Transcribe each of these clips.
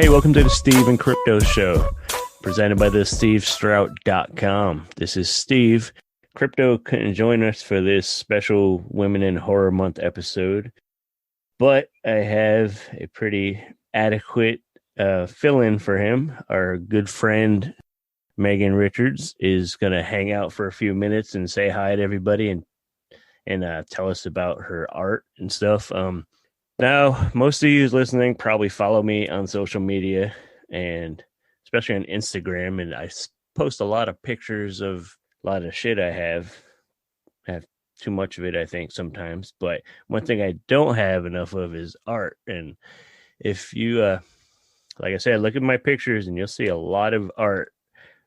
Hey, welcome to the Steve and Crypto Show, presented by the SteveStrout.com. This is Steve. Crypto couldn't join us for this special Women in Horror Month episode, but I have a pretty adequate fill-in for him. Our good friend Megan Richards is going to hang out for a few minutes and say hi to everybody and tell us about her art and stuff. Now, most of you listening probably follow me on social media, and especially on Instagram, and I post a lot of pictures of a lot of shit I have. I have too much of it, I think, sometimes. But one thing I don't have enough of is art. And if you, like I said, look at my pictures, and you'll see a lot of art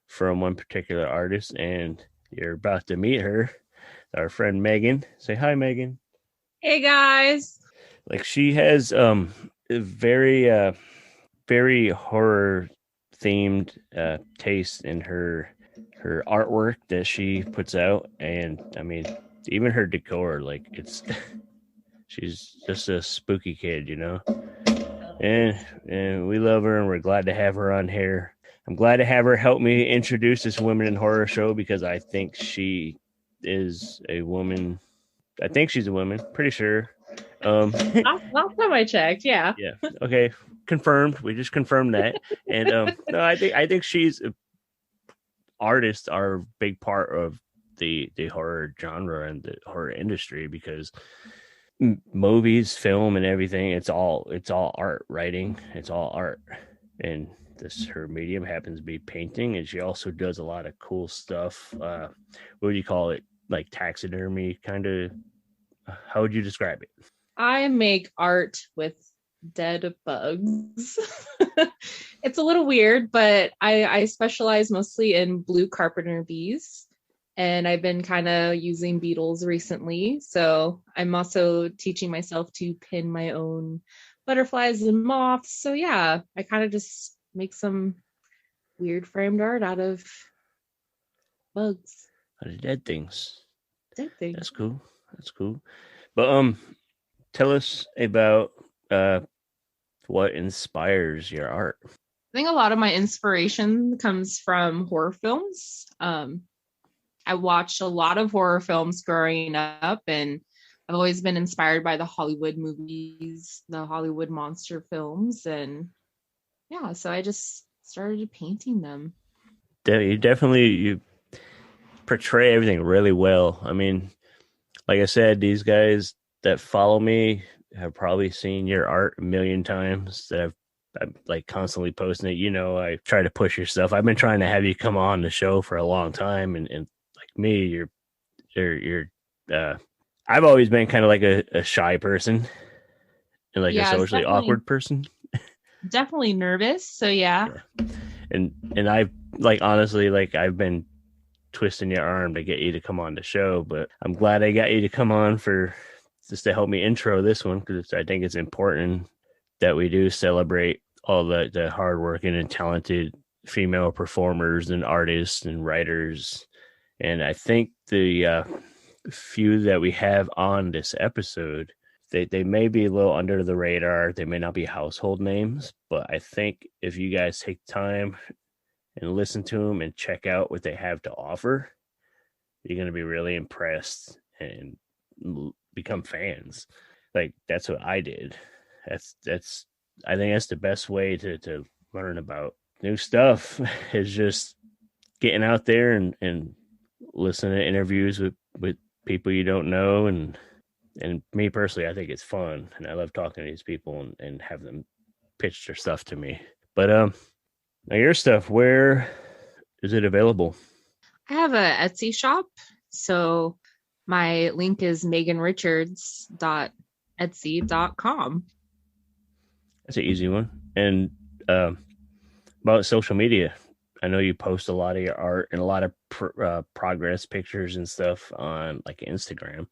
from one particular artist, and you're about to meet her, our friend Megan. Say hi, Megan. Hey, guys. Like, she has a very very horror themed taste in her artwork that she puts out, and I mean even her decor, like it's she's just a spooky kid, you know. And we love her, and we're glad to have her on here. I'm glad to have her help me introduce this Women in Horror show, because I think she is a woman. I think she's a woman, pretty sure. Last time I checked, yeah. Okay, confirmed. We just confirmed that. And no, I think she's artists are a big part of the horror genre and the horror industry, because movies, film, and everything, it's all art. Writing, it's all art. And this, her medium happens to be painting, and she also does a lot of cool stuff. What would you call it? Like taxidermy kind of. How would you describe it? I make art with dead bugs. It's a little weird, but I specialize mostly in blue carpenter bees, and I've been kind of using beetles recently. So I'm also teaching myself to pin my own butterflies and moths. So yeah, I kind of just make some weird framed art out of bugs. Out of dead things. Dead things. That's cool. That's cool. But tell us about what inspires your art. I think a lot of my inspiration comes from horror films. I watched a lot of horror films growing up, and I've always been inspired by the Hollywood movies, the Hollywood monster films, and yeah, so I just started painting them. You portray everything really well. I mean, like I said, these guys that follow me have probably seen your art a million times. That I'm like constantly posting it. You know, I try to push your stuff. I've been trying to have you come on the show for a long time, and like me, you're I've always been kind of like a shy person and like a socially awkward person. Definitely nervous. So yeah. And I like, honestly, like I've been twisting your arm to get you to come on the show, but I'm glad I got you to come on for just to help me intro this one, because I think it's important that we do celebrate all the hardworking and talented female performers and artists and writers. And I think the few that we have on this episode, they may be a little under the radar. They may not be household names, but I think if you guys take time and listen to them and check out what they have to offer, you're going to be really impressed and become fans. Like, that's what I did. That's I think that's the best way to learn about new stuff is just getting out there and listening to interviews with people you don't know. And me personally, I think it's fun, and I love talking to these people and have them pitch their stuff to me. But now your stuff, where is it available? I have a Etsy shop. So my link is meganrichards.etsy.com. That's an easy one. And about social media, I know you post a lot of your art and a lot of progress pictures and stuff on like Instagram.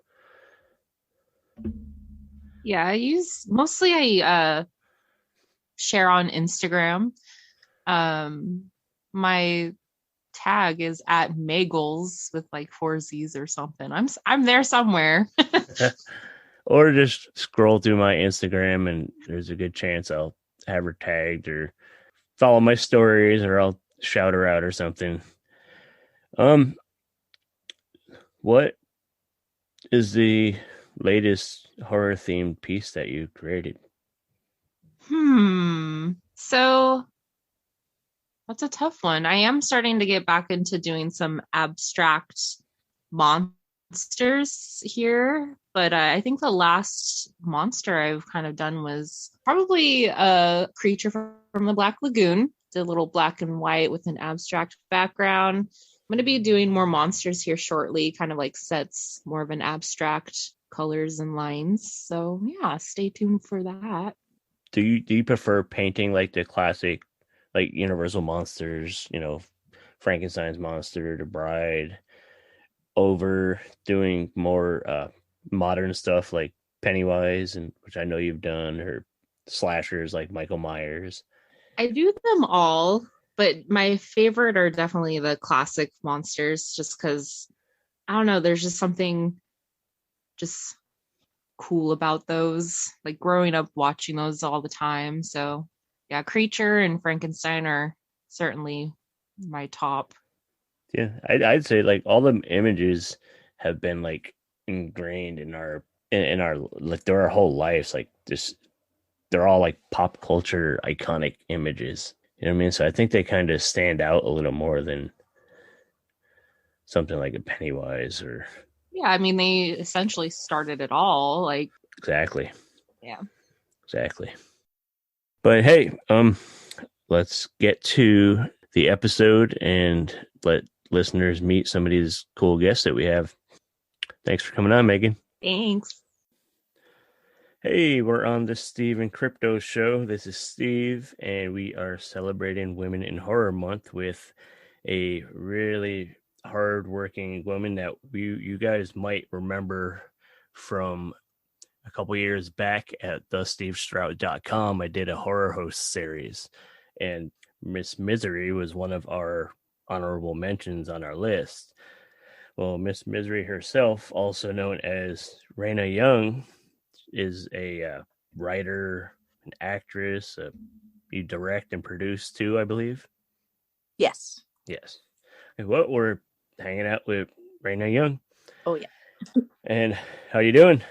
Yeah, I share on Instagram. My tag is at Magels with like 4 Z's or something. I'm there somewhere. Or just scroll through my Instagram and there's a good chance I'll have her tagged, or follow my stories, or I'll shout her out or something. Um, what is the latest horror themed piece that you created? So that's a tough one. I am starting to get back into doing some abstract monsters here, but I think the last monster I've kind of done was probably a creature from the Black Lagoon. It's a little black and white with an abstract background. I'm going to be doing more monsters here shortly, kind of like sets, more of an abstract colors and lines. So yeah, stay tuned for that. Do you prefer painting like the classic, like Universal monsters, Frankenstein's monster, the Bride, over doing more modern stuff like Pennywise, and which I know you've done, or slashers like Michael Myers? I do them all, but my favorite are definitely the classic monsters, just because I don't know, there's just something just cool about those. Like growing up watching those all the time. So yeah, Creature and Frankenstein are certainly my top. Yeah, I'd say like all the images have been like ingrained in our like they're our whole lives. Like this, they're all like pop culture iconic images. You know what I mean? So I think they kind of stand out a little more than something like a Pennywise or Yeah, I mean they essentially started it all. Like, exactly, yeah. exactly. But hey, let's get to the episode and let listeners meet some of these cool guests that we have. Thanks for coming on, Megan. Thanks. Hey, we're on the Steve and Crypto show. This is Steve, and we are celebrating Women in Horror Month with a really hardworking woman that you guys might remember from a couple years back at thestevestrout.com. I did a horror host series, and Miss Misery was one of our honorable mentions on our list. Well, Miss Misery herself, also known as Raina Young, is a writer, an actress. You direct and produce too, I believe. Yes. Yes. And what we're hanging out with Raina Young. Oh yeah. And how you doing?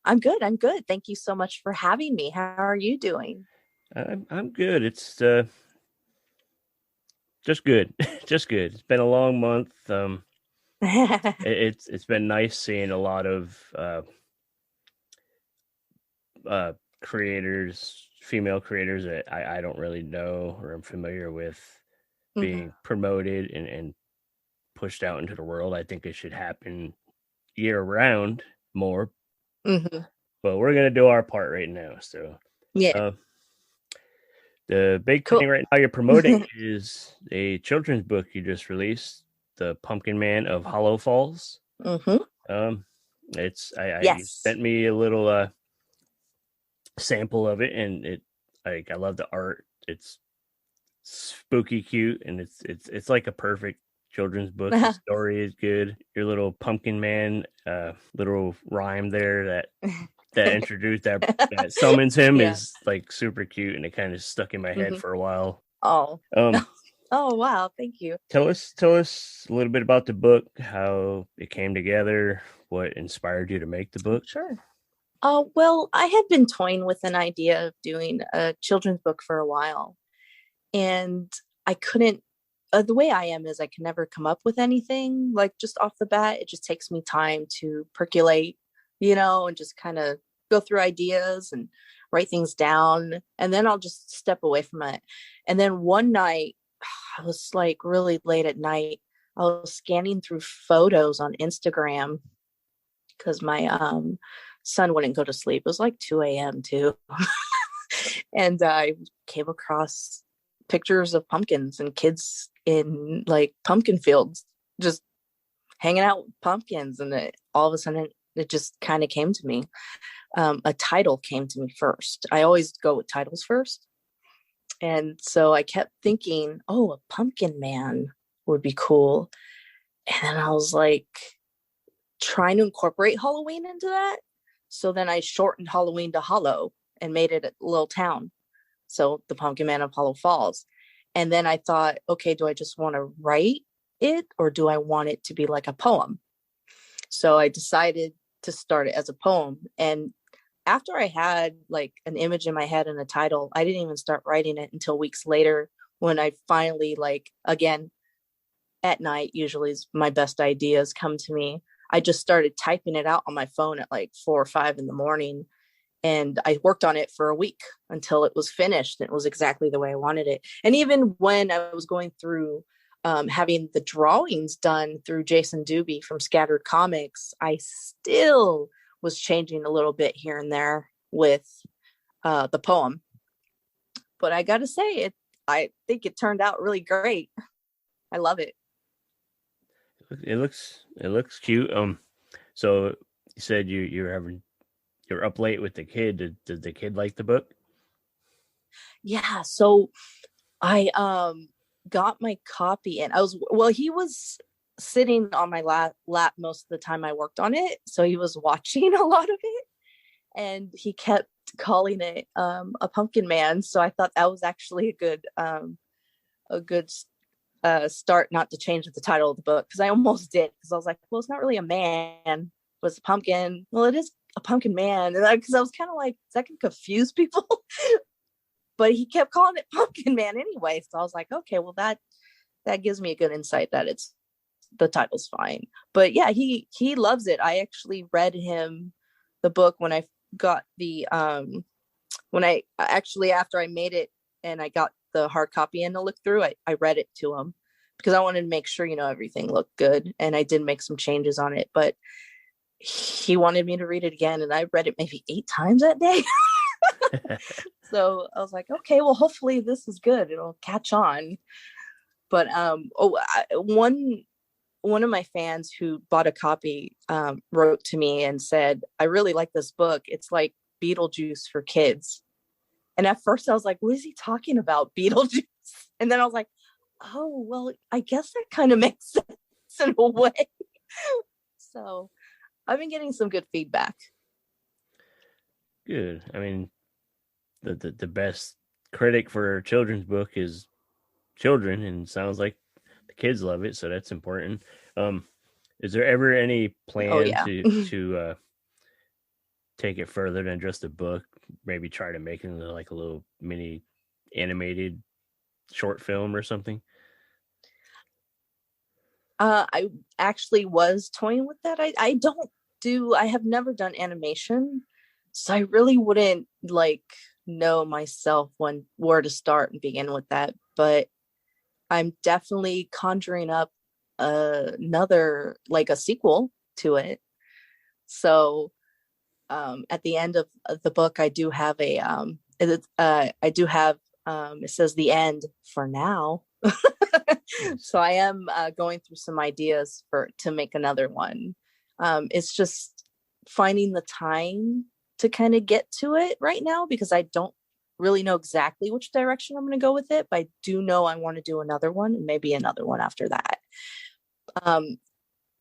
I'm good. I'm good. Thank you so much for having me. How are you doing? I'm good. It's just good, just good. It's been a long month. It's been nice seeing a lot of creators, female creators that I don't really know or am familiar with being promoted and pushed out into the world. I think it should happen year round more. But we're gonna do our part right now. So yeah. The big thing right now you're promoting is a children's book you just released, The Pumpkin Man of Hollow Falls. It's you sent me a little sample of it, and I love the art. It's spooky cute, and it's like a perfect children's book. The story is good. Your little pumpkin man little rhyme there that introduced that summons him is like super cute, and it kind of stuck in my head for a while. Oh wow, thank you. Tell us a little bit about the book, how it came together, what inspired you to make the book. Sure. Well, I had been toying with an idea of doing a children's book for a while, and I couldn't. The way I am is I can never come up with anything like just off the bat. It just takes me time to percolate, and just kind of go through ideas and write things down. And then I'll just step away from it. And then one night, I was like really late at night, I was scanning through photos on Instagram because my son wouldn't go to sleep. It was like 2 a.m. too. And I came across pictures of pumpkins and kids in like pumpkin fields just hanging out with pumpkins, and all of a sudden it just kind of came to me. A title came to me first. I always go with titles first, and so I kept thinking, oh, a pumpkin man would be cool. And then I was like trying to incorporate Halloween into that, so then I shortened Halloween to Hollow and made it a little town. So The Pumpkin Man of Hollow Falls. And then I thought, okay, do I just want to write it or do I want it to be like a poem? So I decided to start it as a poem. And after I had like an image in my head and a title, I didn't even start writing it until weeks later when I finally, like, again, at night usually is my best ideas come to me. I just started typing it out on my phone at like 4 or 5 in the morning. And I worked on it for a week until it was finished. And it was exactly the way I wanted it. And even when I was going through having the drawings done through Jason Doobie from Scattered Comics, I still was changing a little bit here and there with the poem. But I got to say, I think it turned out really great. I love it. It looks cute. So you said you're up late with the kid. Did the kid like the book? Yeah. So I got my copy and he was sitting on my lap most of the time I worked on it. So he was watching a lot of it and he kept calling it a pumpkin man. So I thought that was actually a good start not to change the title of the book, because I almost did, because I was like, well, it's not really a man, but it's a pumpkin. Well, it is a pumpkin man, because I was kind of like, is that gonna confuse people? But he kept calling it Pumpkin Man anyway, so I was like, okay, well, that gives me a good insight that the title's fine. But yeah, he loves it. I actually read him the book when I got the after I made it and I got the hard copy in to look through, I read it to him because I wanted to make sure, everything looked good. And I did make some changes on it, but he wanted me to read it again. And I read it maybe 8 times that day. So I was like, okay, well, hopefully this is good. It'll catch on. But one of my fans who bought a copy wrote to me and said, I really like this book. It's like Beetlejuice for kids. And at first I was like, what is he talking about, Beetlejuice? And then I was like, oh, well, I guess that kind of makes sense in a way. So I've been getting some good feedback. Good. I mean, the best critic for a children's book is children, and it sounds like the kids love it, so that's important. Is there ever any plan to take it further than just a book? Maybe try to make it into like a little mini animated short film or something? I actually was toying with that. I have never done animation, so I really wouldn't know myself where to start and begin with that. But I'm definitely conjuring up another, like a sequel to it. So at the end of the book, I do have it says the end for now. So I am going through some ideas to make another one. It's just finding the time to kind of get to it right now, because I don't really know exactly which direction I'm going to go with it, but I do know I want to do another one and maybe another one after that.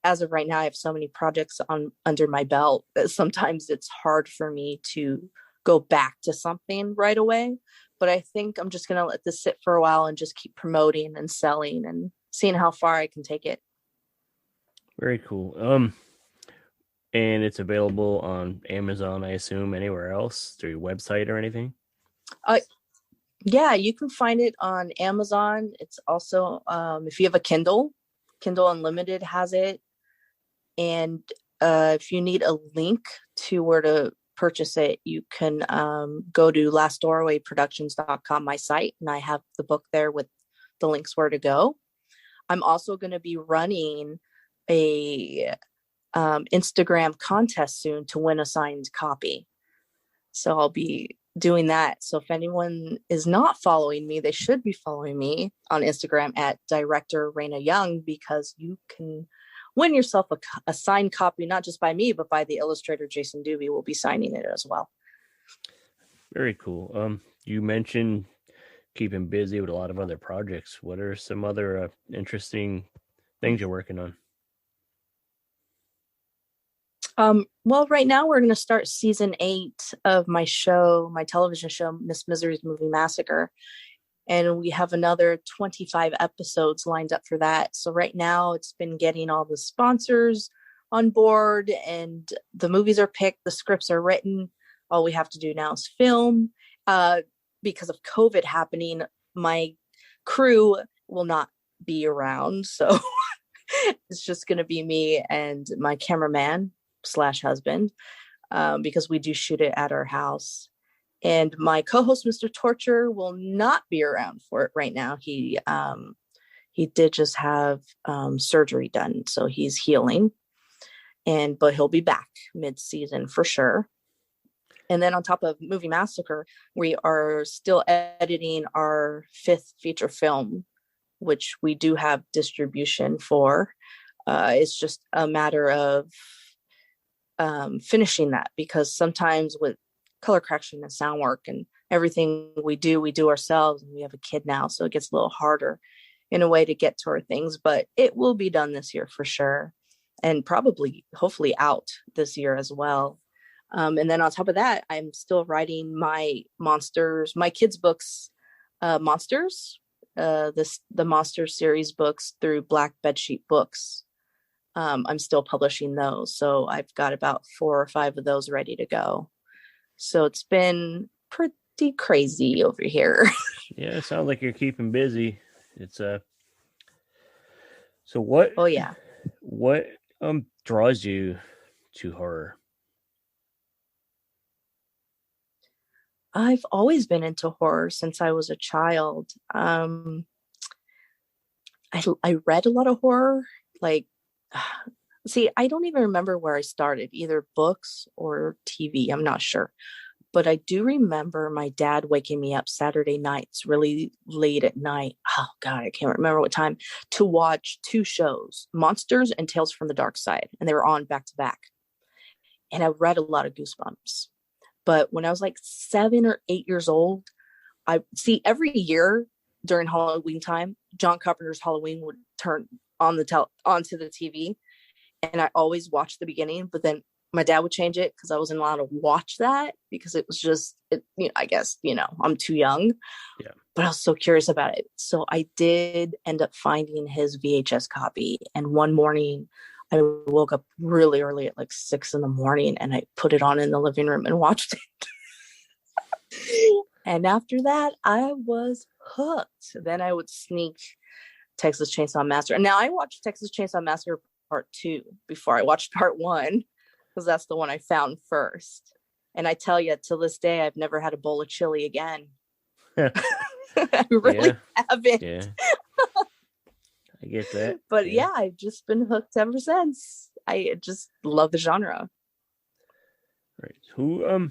As of right now, I have so many projects under my belt that sometimes it's hard for me to go back to something right away. But I think I'm just going to let this sit for a while and just keep promoting and selling and seeing how far I can take it. Very cool. And it's available on Amazon, I assume. Anywhere else through your website or anything? Yeah, you can find it on Amazon. It's also if you have a Kindle Unlimited has it. And if you need a link to where to purchase it, you can go to lastdoorwayproductions.com, my site, and I have the book there with the links where to go. I'm also going to be running a Instagram contest soon to win a signed copy. So I'll be doing that. So if anyone is not following me, they should be following me on Instagram at Director Raina Young, because you can win yourself a signed copy, not just by me, but by the illustrator Jason Doobie will be signing it as well. Very cool. You mentioned keeping busy with a lot of other projects. What are some other interesting things you're working on? Well, right now we're going to start season 8 of my television show, Miss Misery's Movie Massacre. And we have another 25 episodes lined up for that. So right now it's been getting all the sponsors on board, and the movies are picked, the scripts are written. All we have to do now is film. Because of COVID happening, my crew will not be around. So it's just going to be me and my cameraman / husband, because we do shoot it at our house. And my co-host, Mr. Torture, will not be around for it right now. He did just have surgery done, so he's healing. But he'll be back mid-season for sure. And then on top of Movie Massacre, we are still editing our 5th feature film, which we do have distribution for. It's just a matter of finishing that, because sometimes with color correction and sound work and everything we do ourselves, and we have a kid now, so it gets a little harder in a way to get to our things, but it will be done this year for sure, and probably hopefully out this year as well. And then on top of that, I'm still writing my kids books, monsters, the monster series books through Black Bedsheet Books. I'm still publishing those, so I've got about 4 or 5 of those ready to go. So it's been pretty crazy over here. Yeah, it sounds like you're keeping busy. It's So what? Oh yeah. What draws you to horror? I've always been into horror since I was a child. I read a lot of horror. Like, see, I don't even remember where I started, either books or TV. I'm not sure. But I do remember my dad waking me up Saturday nights, really late at night. Oh, God, I can't remember what time, to watch 2 shows, Monsters and Tales from the Dark Side. And they were on back to back. And I read a lot of Goosebumps. But when I was like 7 or 8 years old, I see every year during Halloween time, John Carpenter's Halloween would turn on onto the TV. And I always watched the beginning, but then my dad would change it because I wasn't allowed to watch that, because it was just, I guess, I'm too young. Yeah. But I was so curious about it. So I did end up finding his VHS copy. And one morning I woke up really early at like 6 a.m. and I put it on in the living room and watched it. And after that, I was hooked. Then I would sneak Texas Chainsaw Massacre. And now I watched Texas Chainsaw Massacre Part 2 before I watched Part 1, because that's the one I found first. And I tell you, till this day, I've never had a bowl of chili again. I really haven't. Yeah. I get that. But yeah, I've just been hooked ever since. I just love the genre. Right. Who,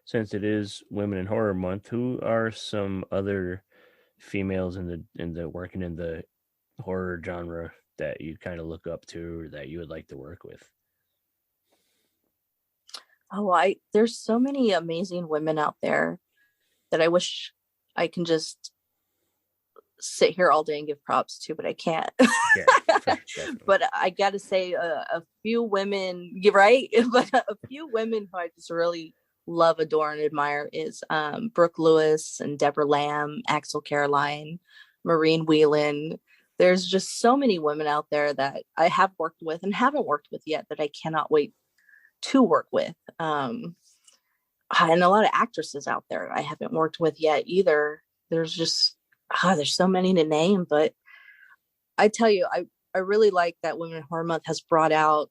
since it is Women in Horror Month, who are some other females in the working in the horror genre that you kind of look up to, or that you would like to work with? Oh, there's so many amazing women out there that I wish I can just sit here all day and give props to, but I can't. Yeah, but I gotta say, a few women, you're right, but a few women who I just really love, adore, and admire is Brooke Lewis and Deborah Lamb, Axel Caroline, Maureen Whelan. There's just so many women out there that I have worked with and haven't worked with yet that I cannot wait to work with. And a lot of actresses out there I haven't worked with yet either. There's just, there's so many to name, but I tell you, I really like that Women in Horror Month has brought out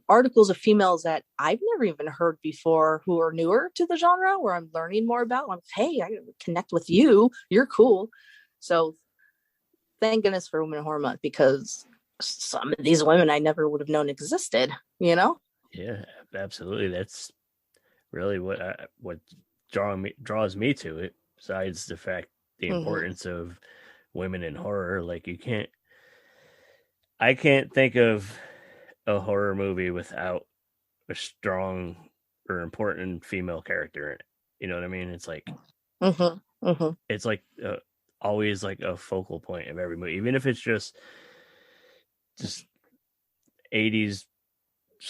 articles of females that I've never even heard before, who are newer to the genre, where I'm learning more about. I'm like, hey, I connect with you. You're cool. So thank goodness for Women in Horror Month, because some of these women I never would have known existed, Yeah, absolutely. That's really what draws me to it, besides the importance of women in horror. Like, I can't think of a horror movie without a strong or important female character in it. You know what I mean? It's like, it's like always like a focal point of every movie, even if it's just 80s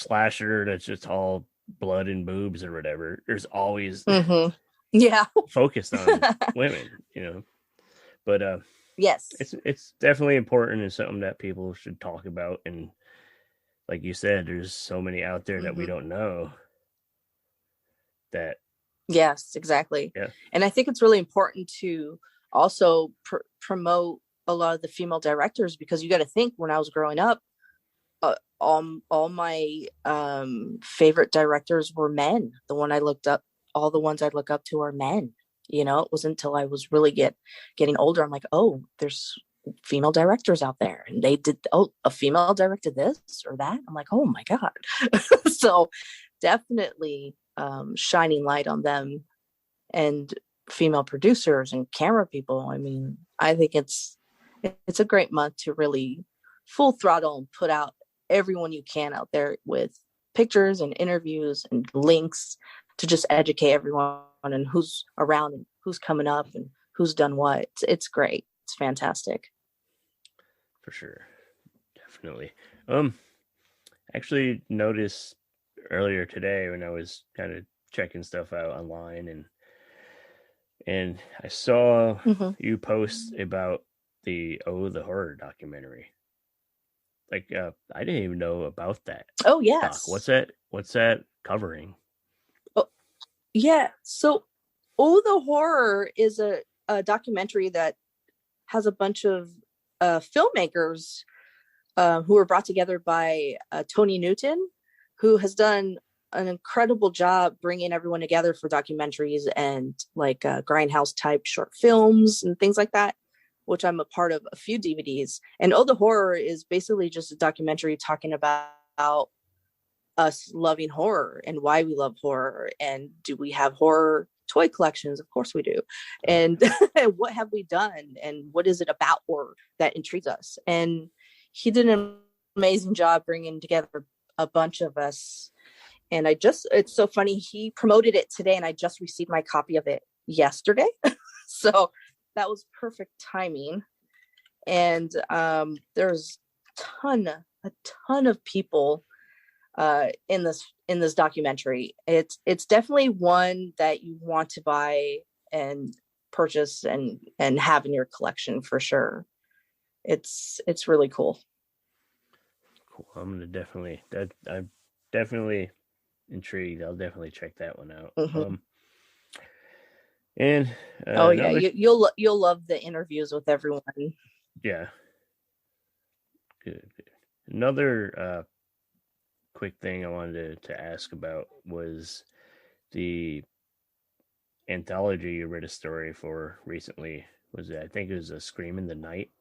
slasher that's just all blood and boobs or whatever, there's always yeah focused on women, but yes it's definitely important and something that people should talk about. And like you said, there's so many out there that we don't know that. Yes, exactly. Yeah. And I think it's really important to also promote a lot of the female directors, because you got to think, when I was growing up, all my favorite directors were men. All the ones I'd look up to are men. It wasn't until I was really getting older, I'm like, oh, there's female directors out there, and a female directed this or that. I'm like, oh my God. So definitely shining light on them, and female producers and camera people. I mean, I think it's a great month to really full throttle and put out everyone you can out there with pictures and interviews and links to just educate everyone and who's around and who's coming up and who's done what. It's great. It's fantastic. For sure. Definitely. Actually noticed earlier today when I was kind of checking stuff out online, and I saw you post about the Horror documentary. Like, I didn't even know about that. Oh yes. Doc. What's that covering? Oh, yeah. So the Horror is a documentary that has a bunch of filmmakers who were brought together by Tony Newton, who has done an incredible job bringing everyone together for documentaries and like grindhouse type short films and things like that, which I'm a part of a few DVDs. And the Horror is basically just a documentary talking about us loving horror and why we love horror, and do we have horror toy collections? Of course we do. And what have we done, and what is it about horror that intrigues us? And he did an amazing job bringing together a bunch of us. And it's so funny, he promoted it today and I just received my copy of it yesterday. So that was perfect timing. And there's a ton of people in this documentary. It's definitely one that you want to buy and purchase and have in your collection for sure. It's really cool. Cool. I'm definitely intrigued. I'll definitely check that one out. And you'll love the interviews with everyone. Yeah. Good. Another quick thing I wanted to ask about was the anthology you read a story for recently. I think it was a Scream in the Night.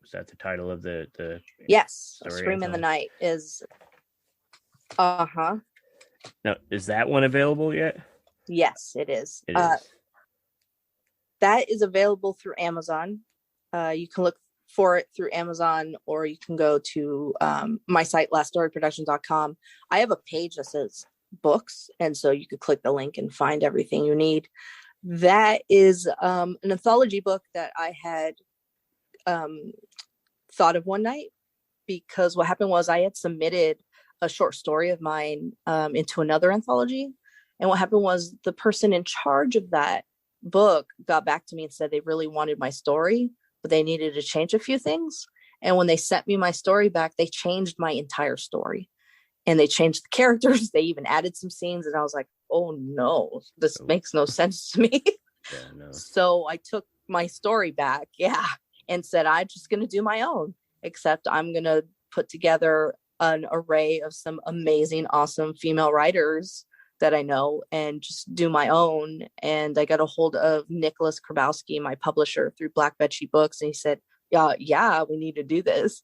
Was that the title of the yes, Scream in the Night is Now, is that one available yet? Yes, it is. It is. That is available through Amazon. You can look for it through Amazon, or you can go to my site, laststoryproductions.com. I have a page that says books, and so you could click the link and find everything you need. That is an anthology book that I had thought of one night, because what happened was I had submitted a short story of mine into another anthology. And what happened was the person in charge of that book got back to me and said they really wanted my story, but they needed to change a few things. And when they sent me my story back, they changed my entire story, and they changed the characters. They even added some scenes. And I was like, oh no, this makes no sense to me. Yeah, no. So I took my story back. Yeah. And said, I'm just going to do my own, except I'm going to put together an array of some amazing, awesome female writers that I know and just do my own. And I got a hold of Nicholas Krabowski, my publisher, through Black Betsy Books. And he said, yeah, we need to do this.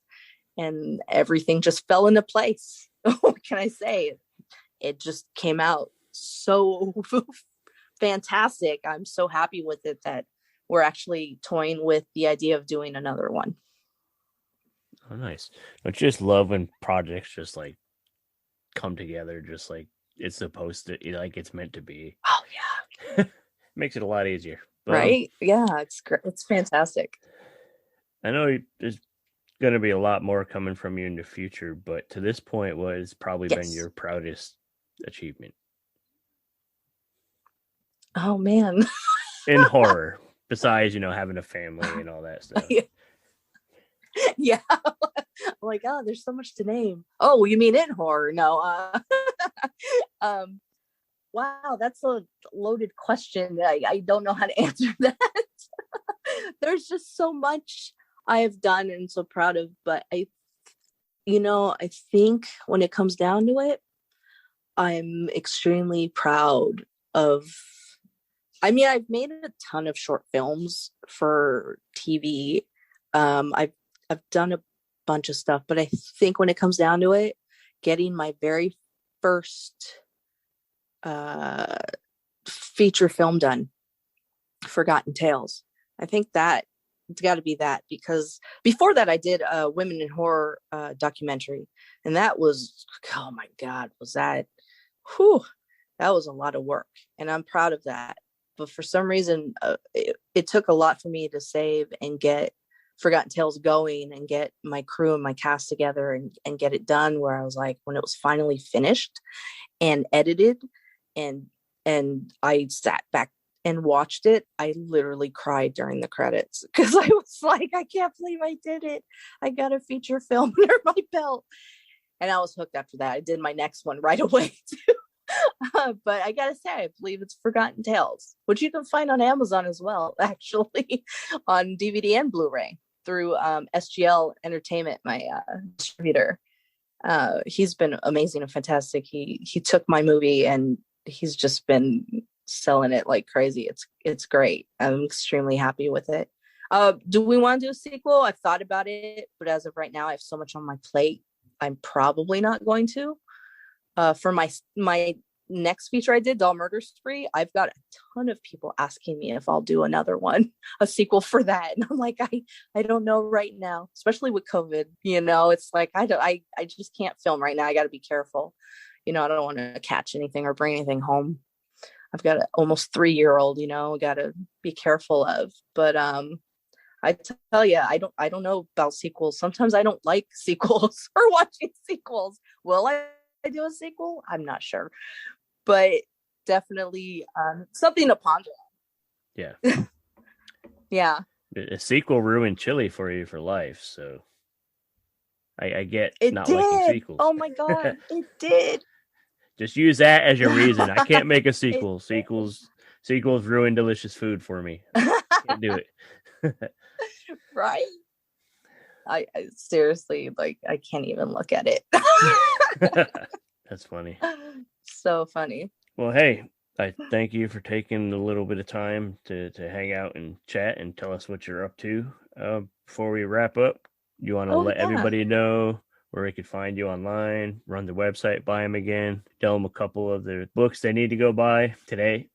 And everything just fell into place. What can I say? It just came out so fantastic. I'm so happy with it that we're actually toying with the idea of doing another one. Oh, nice. I just love when projects just like come together, just like it's supposed to, like it's meant to be. Oh yeah. Makes it a lot easier. But, right? Yeah, it's great. It's fantastic. I know there's going to be a lot more coming from you in the future, but to this point, what has probably been your proudest achievement? Oh, man. In horror, besides, having a family and all that stuff. Yeah. Like, oh, there's so much to name. Oh, you mean in horror? No. Wow, that's a loaded question. I don't know how to answer that. There's just so much I have done and so proud of, but I think when it comes down to it, I'm extremely proud of. I mean, I've made a ton of short films for TV. I've done a bunch of stuff, but I think when it comes down to it, getting my very first feature film done, Forgotten Tales. I think that it's got to be that, because before that I did a women in horror documentary, and that was, oh my God, that was a lot of work, and I'm proud of that. But for some reason, it took a lot for me to save and get Forgotten Tales going and get my crew and my cast together and get it done, where I was like, when it was finally finished and edited and I sat back and watched it, I literally cried during the credits, because I was like, I can't believe I did it. I got a feature film under my belt. And I was hooked after that. I did my next one right away too. But I gotta say, I believe it's Forgotten Tales, which you can find on Amazon as well, actually, on DVD and Blu-ray through SGL Entertainment, my distributor. He's been amazing and fantastic. He took my movie and he's just been selling it like crazy. It's great. I'm extremely happy with it. Do we want to do a sequel? I've thought about it, but as of right now, I have so much on my plate. I'm probably not going to. For my next feature I did, Doll Murder Spree, I've got a ton of people asking me if I'll do another one, a sequel for that. And I'm like, I don't know right now, especially with COVID, it's like, I just can't film right now. I got to be careful. I don't want to catch anything or bring anything home. I've got an almost 3-year-old, got to be careful of, but, I tell you, I don't know about sequels. Sometimes I don't like sequels or watching sequels. Will I do a sequel? I'm not sure, but definitely something to ponder. Yeah. Yeah. A sequel ruined chili for you for life, so I get it not did. Liking sequels. Oh my God, it did. Just use that as your reason. I can't make a sequel. Sequels ruin delicious food for me. Can't do it. Right. I seriously, like, I can't even look at it. That's funny. So funny. Well, hey, I thank you for taking a little bit of time to hang out and chat and tell us what you're up to. Before we wrap up, you want to let everybody know where they could find you online, run the website, buy them again, tell them a couple of the books they need to go buy today?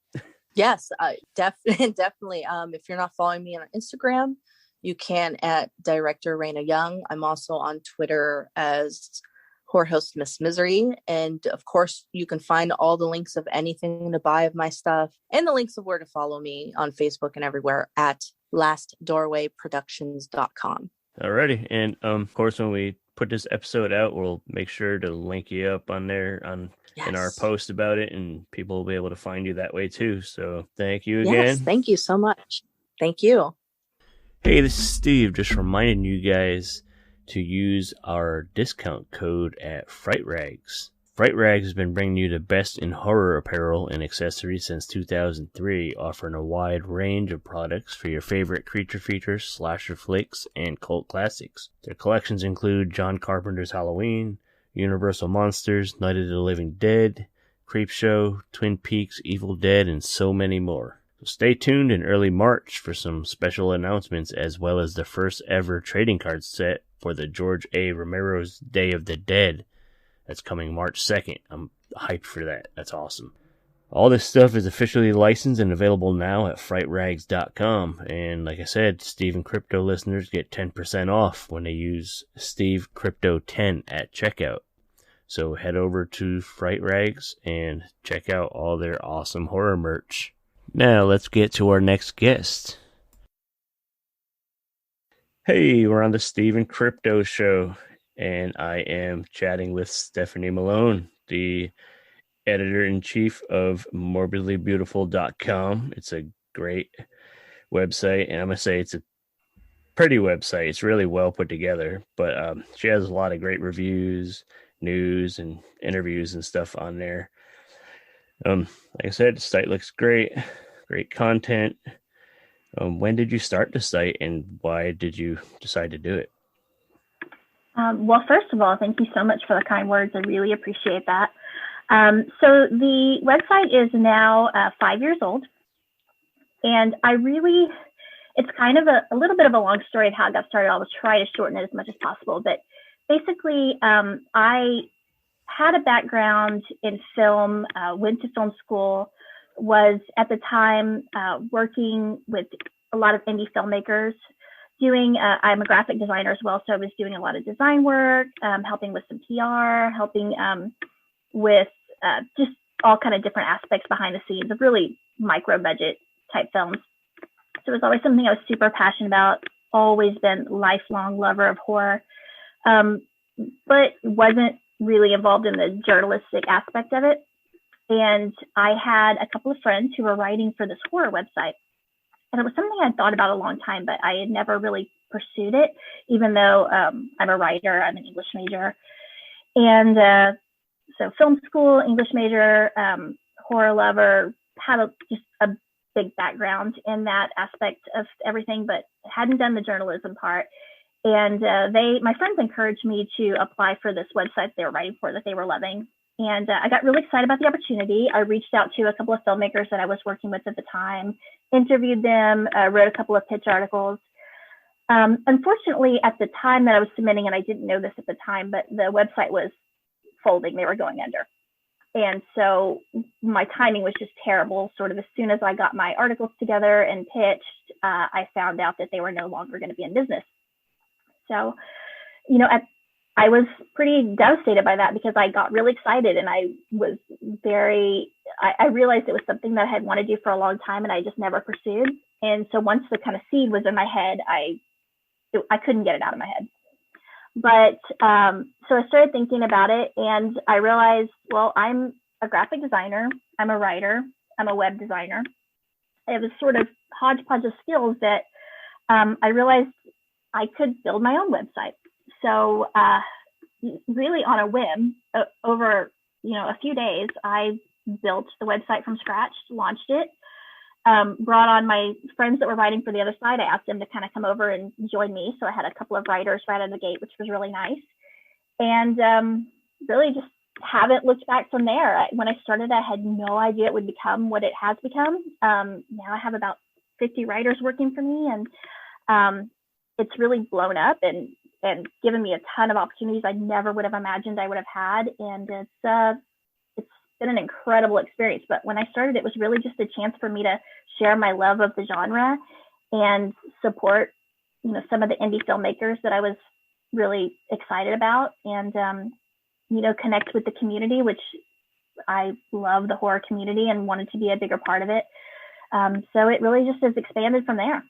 Yes, definitely. If you're not following me on Instagram, you can at Director Raina Young. I'm also on Twitter as Horror Host Miss Misery. And of course, you can find all the links of anything to buy of my stuff and the links of where to follow me on Facebook and everywhere at lastdoorwayproductions.com. Alrighty. And of course, when we put this episode out, we'll make sure to link you up on there in our post about it, and people will be able to find you that way too. So thank you again. Yes, thank you so much. Thank you. Hey, this is Steve, just reminding you guys to use our discount code at Fright Rags. Fright Rags has been bringing you the best in horror apparel and accessories since 2003, offering a wide range of products for your favorite creature features, slasher flicks, and cult classics. Their collections include John Carpenter's Halloween, Universal Monsters, Night of the Living Dead, Creepshow, Twin Peaks, Evil Dead, and so many more. So stay tuned in early March for some special announcements, as well as the first ever trading card set for the George A. Romero's Day of the Dead. That's coming March 2nd. I'm hyped for that. That's awesome. All this stuff is officially licensed and available now at frightrags.com. And like I said, Steve and Crypto listeners get 10% off when they use Steve Crypto 10 at checkout. So head over to Fright Rags and check out all their awesome horror merch. Now let's get to our next guest. Hey, we're on the Steven Crypto Show, and I am chatting with Stephanie Malone, the editor in chief of morbidlybeautiful.com. It's a great website, and I'm going to say it's a pretty website. It's really well put together, but she has a lot of great reviews, news, and interviews and stuff on there. Like I said, the site looks great, great content. When did you start the site, and why did you decide to do it? Well, first of all, thank you so much for the kind words. I really appreciate that. So the website is now 5 years old, and it's kind of a little bit of a long story of how it got started. I'll try to shorten it as much as possible, but basically, I had a background in film, went to film school, was at the time working with a lot of indie filmmakers. I'm a graphic designer as well, so I was doing a lot of design work, helping with some PR, helping with just all kind of different aspects behind the scenes of really micro budget type films. So it was always something I was super passionate about, always been lifelong lover of horror, but wasn't really involved in the journalistic aspect of it. And I had a couple of friends who were writing for this horror website. And it was something I'd thought about a long time, but I had never really pursued it, even though I'm a writer, I'm an English major. And so film school, English major, horror lover, had just a big background in that aspect of everything, but hadn't done the journalism part. And my friends encouraged me to apply for this website they were writing for that they were loving. And I got really excited about the opportunity. I reached out to a couple of filmmakers that I was working with at the time, interviewed them, wrote a couple of pitch articles. Unfortunately, at the time that I was submitting, and I didn't know this at the time, but the website was folding. They were going under. And so my timing was just terrible. Sort of as soon as I got my articles together and pitched, I found out that they were no longer going to be in business. So, I was pretty devastated by that because I got really excited and I realized it was something that I had wanted to do for a long time and I just never pursued. And so once the kind of seed was in my head, I couldn't get it out of my head. But so I started thinking about it and I realized, well, I'm a graphic designer, I'm a writer, I'm a web designer. I have a sort of hodgepodge of skills that I realized I could build my own website. So really on a whim, over a few days, I built the website from scratch, launched it, brought on my friends that were writing for the other side. I asked them to kind of come over and join me. So I had a couple of writers right out of the gate, which was really nice. And really just haven't looked back from there. When I started, I had no idea it would become what it has become. Now I have about 50 writers working for me, and it's really blown up and given me a ton of opportunities I never would have imagined I would have had. And it's been an incredible experience. But when I started, it was really just a chance for me to share my love of the genre and support, some of the indie filmmakers that I was really excited about and, connect with the community, which I love the horror community and wanted to be a bigger part of it. So it really just has expanded from there.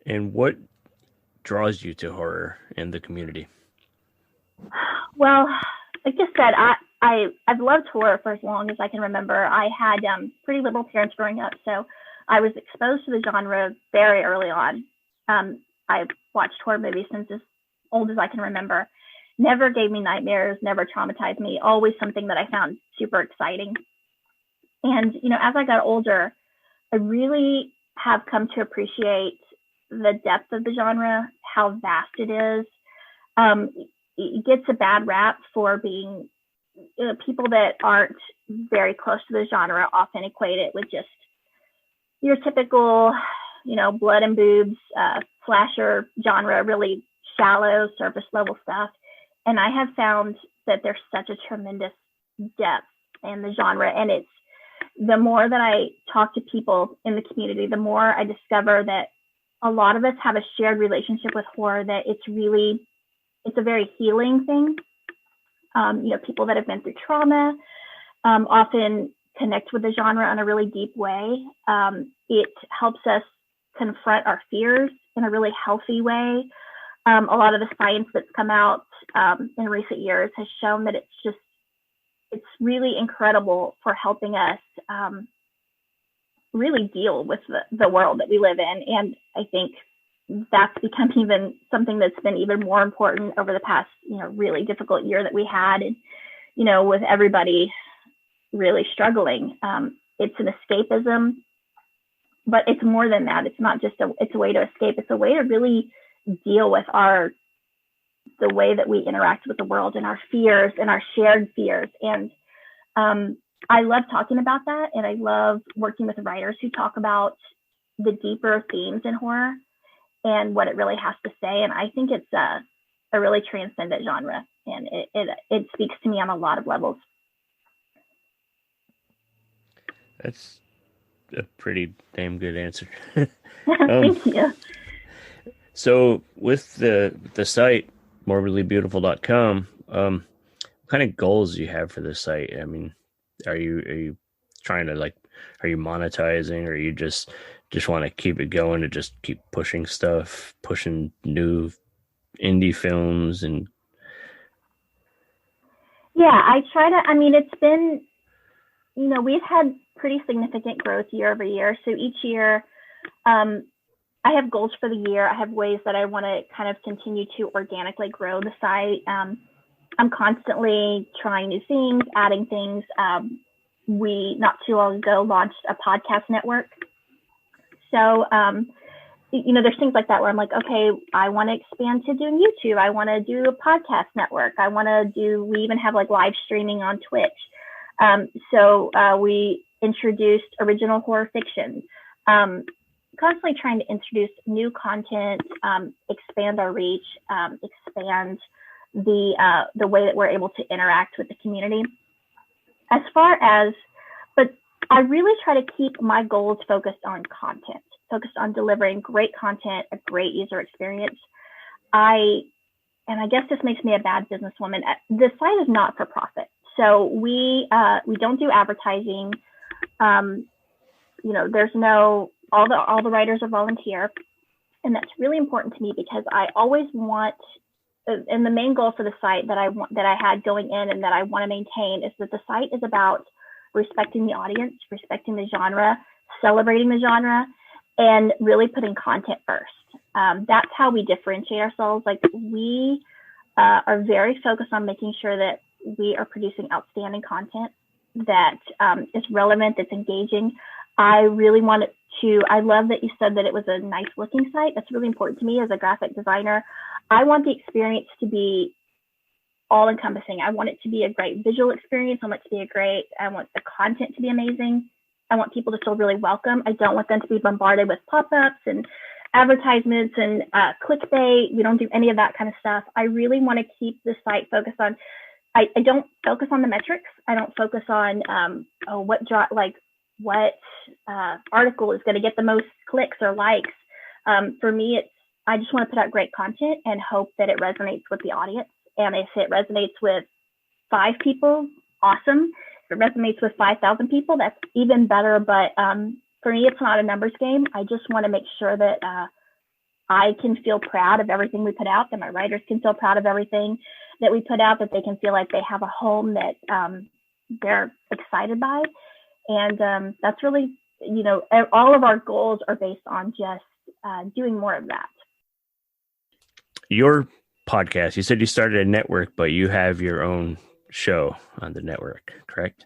And what draws you to horror and the community? Well, like I said, I've loved horror for as long as I can remember. I had pretty liberal parents growing up, so I was exposed to the genre very early on. I've watched horror movies since as old as I can remember. Never gave me nightmares, never traumatized me, always something that I found super exciting. And, as I got older, I really have come to appreciate the depth of the genre, how vast it is. It gets a bad rap for being people that aren't very close to the genre often equate it with just your typical, blood and boobs, slasher genre, really shallow surface level stuff. And I have found that there's such a tremendous depth in the genre. And it's the more that I talk to people in the community, the more I discover that a lot of us have a shared relationship with horror, that it's a very healing thing. People that have been through trauma often connect with the genre in a really deep way. It helps us confront our fears in a really healthy way. A lot of the science that's come out in recent years has shown that it's really incredible for helping us really deal with the world that we live in. And I think that's become even something that's been even more important over the past, really difficult year that we had. And, with everybody really struggling, it's an escapism, but it's more than that. It's not just it's a way to escape. It's a way to really deal with the way that we interact with the world and our fears and our shared fears. And I love talking about that. And I love working with writers who talk about the deeper themes in horror and what it really has to say. And I think it's a really transcendent genre, and it speaks to me on a lot of levels. That's a pretty damn good answer. Thank you. So with the site, morbidlybeautiful.com, what kind of goals do you have for this site? I mean, are you trying to are you monetizing, or you just want to keep it going to just keep pushing stuff, pushing new indie films? And yeah, I try to, it's been, we've had pretty significant growth year over year. So each year, I have goals for the year. I have ways that I want to kind of continue to organically grow the site. I'm constantly trying new things, adding things. We, not too long ago, launched a podcast network. So, there's things like that where I'm like, okay, I want to expand to doing YouTube. I want to do a podcast network. We even have live streaming on Twitch. So we introduced original horror fiction. Constantly trying to introduce new content, expand our reach, expand the way that we're able to interact with the community. But I really try to keep my goals focused on content, focused on delivering great content, a great user experience. And I guess this makes me a bad businesswoman. The site is not for profit, so we don't do advertising. There's no. All the writers are volunteer, and that's really important to me because I always want, and the main goal for the site that I had going in and that I want to maintain is that the site is about respecting the audience, respecting the genre, celebrating the genre, and really putting content first. That's how we differentiate ourselves. We are very focused on making sure that we are producing outstanding content that is relevant, that's engaging. I really want I love that you said that it was a nice looking site. That's really important to me as a graphic designer. I want the experience to be all encompassing. I want it to be a great visual experience. I want the content to be amazing. I want people to feel really welcome. I don't want them to be bombarded with pop-ups and advertisements and clickbait. We don't do any of that kind of stuff. I really want to keep the site focused on, I don't focus on the metrics. I don't focus on what article is going to get the most clicks or likes. For me, I just want to put out great content and hope that it resonates with the audience. And if it resonates with 5 people, awesome. If it resonates with 5,000 people, that's even better. But for me, it's not a numbers game. I just want to make sure that I can feel proud of everything we put out, that my writers can feel proud of everything that we put out, that they can feel like they have a home that they're excited by. And that's really, all of our goals are based on just doing more of that. Your podcast, you said you started a network, but you have your own show on the network, correct?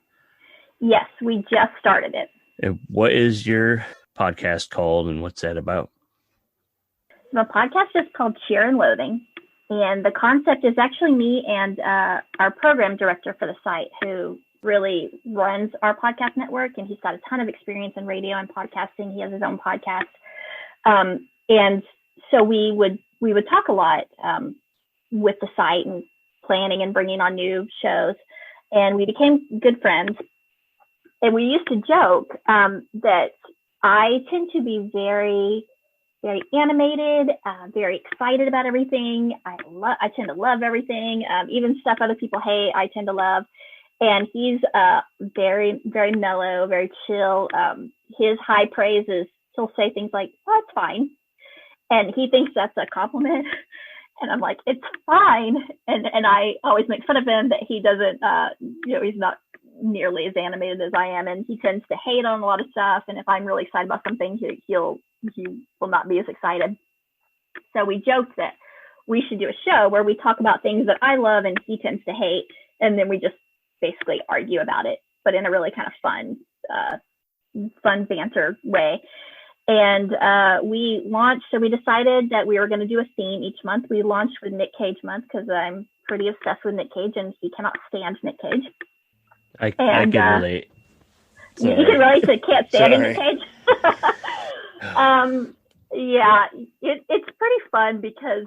Yes, we just started it. And what is your podcast called, and what's that about? The podcast is called Cheer and Loathing. And the concept is actually me and our program director for the site, who really runs our podcast network, and he's got a ton of experience in radio and podcasting. He has his own podcast, and so we would talk a lot with the site and planning and bringing on new shows, and we became good friends. And we used to joke that I tend to be very, very animated, very excited about everything. I tend to love everything, even stuff other people hate. I tend to love. And he's very, very mellow, very chill. His high praise is he'll say things like, "Oh, it's fine," and he thinks that's a compliment. And I'm like, "It's fine," and I always make fun of him that he doesn't, he's not nearly as animated as I am, and he tends to hate on a lot of stuff. And if I'm really excited about something, he will not be as excited. So we joked that we should do a show where we talk about things that I love and he tends to hate, and then we just basically argue about it, but in a really kind of fun banter way. And we decided that we were going to do a theme each month. We launched with Nick Cage month because I'm pretty obsessed with Nick Cage, and he cannot stand Nick Cage. I can relate. You can relate to can't stand Nick Cage. Yeah, it's pretty fun because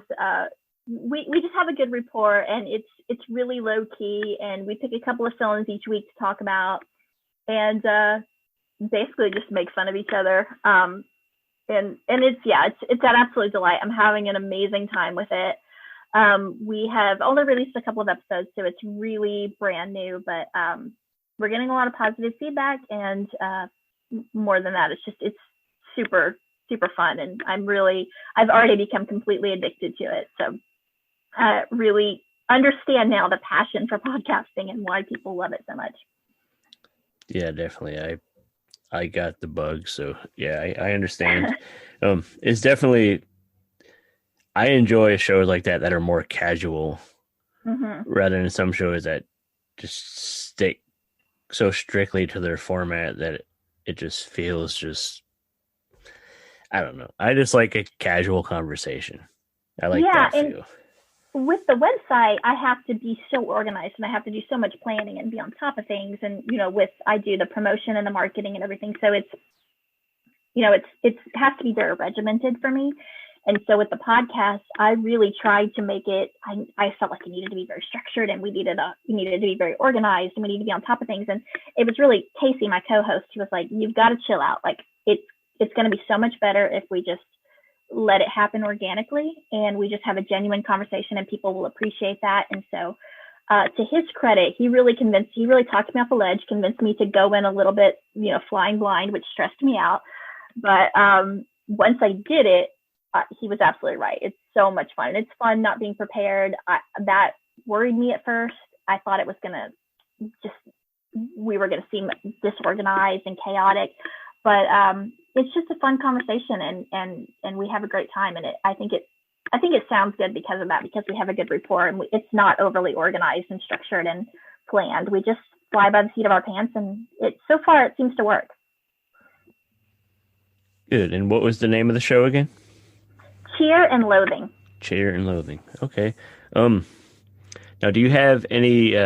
we just have a good rapport, and it's really low key, and we pick a couple of films each week to talk about, and basically just make fun of each other. And it's an absolute delight. I'm having an amazing time with it. We have only released a couple of episodes, so it's really brand new, but we're getting a lot of positive feedback, and more than that, it's super, super fun. And I've already become completely addicted to it. So I really understand now the passion for podcasting and why people love it so much. Yeah, definitely. I got the bug, so yeah, I understand. It's definitely, I enjoy shows like that are more casual, rather than some shows that just stick so strictly to their format that it just feels I don't know. I just like a casual conversation. I like that feel. With the website, I have to be so organized, and I have to do so much planning and be on top of things. And, I do the promotion and the marketing and everything. So it has to be very regimented for me. And so with the podcast, I really tried to make it, I felt like it needed to be very structured, and we needed to be very organized, and we needed to be on top of things. And it was really Casey, my co-host, who was like, "You've got to chill out. Like it's going to be so much better if we just let it happen organically, and we just have a genuine conversation, and people will appreciate that." And so to his credit, he really talked me off the ledge, convinced me to go in a little bit, flying blind, which stressed me out. But once I did it, he was absolutely right. It's so much fun. It's fun not being prepared. That worried me at first. I thought it was we were going to seem disorganized and chaotic, but it's just a fun conversation, and we have a great time. And I think it sounds good because of that, because we have a good rapport, and it's not overly organized and structured and planned. We just fly by the seat of our pants, and so far it seems to work. Good. And what was the name of the show again? Cheer and Loathing. Cheer and Loathing. Okay. Now, do you have any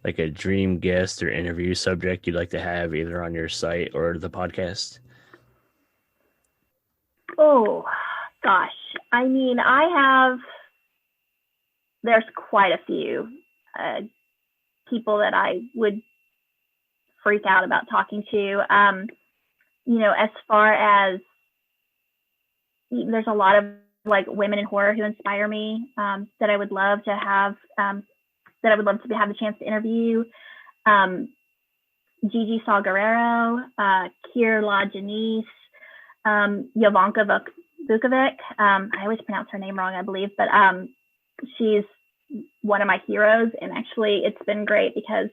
like a dream guest or interview subject you'd like to have either on your site or the podcast? Oh, gosh. I mean, there's quite a few people that I would freak out about talking to. As far as, there's a lot of like women in horror who inspire me, that I would love to have, have the chance to interview. Gigi Saw Guerrero, Kier La Janice, Jovanka Vukovic. I always pronounce her name wrong, I believe, but she's one of my heroes. And actually, it's been great because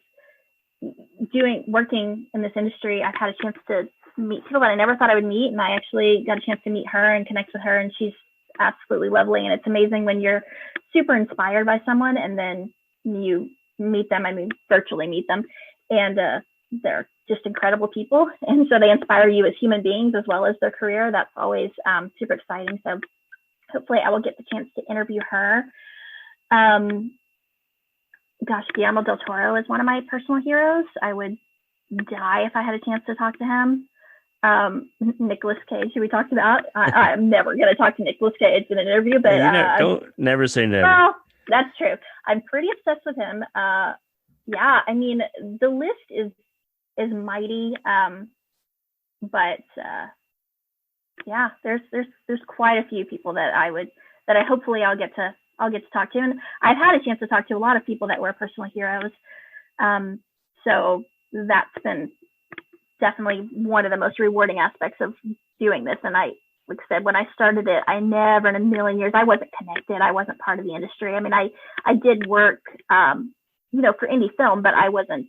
working in this industry, I've had a chance to meet people that I never thought I would meet, and I actually got a chance to meet her and connect with her, and she's absolutely lovely. And it's amazing when you're super inspired by someone and then you meet them, virtually meet them, and they're just incredible people, and so they inspire you as human beings as well as their career. That's always super exciting. So hopefully I will get the chance to interview her. Guillermo del Toro is one of my personal heroes. I would die if I had a chance to talk to him. Nicolas Cage, who we talked about. I'm never going to talk to Nicolas Cage in an interview, but don't never say never. Well, that's true. I'm pretty obsessed with him. I mean, the list is mighty, but there's quite a few people that I hopefully I'll get to talk to, and I've had a chance to talk to a lot of people that were personal heroes. So that's been definitely one of the most rewarding aspects of doing this. And I, like I said, when I started it, I never in a million years, I wasn't connected. I wasn't part of the industry. I mean, I did work, for indie film, but I wasn't,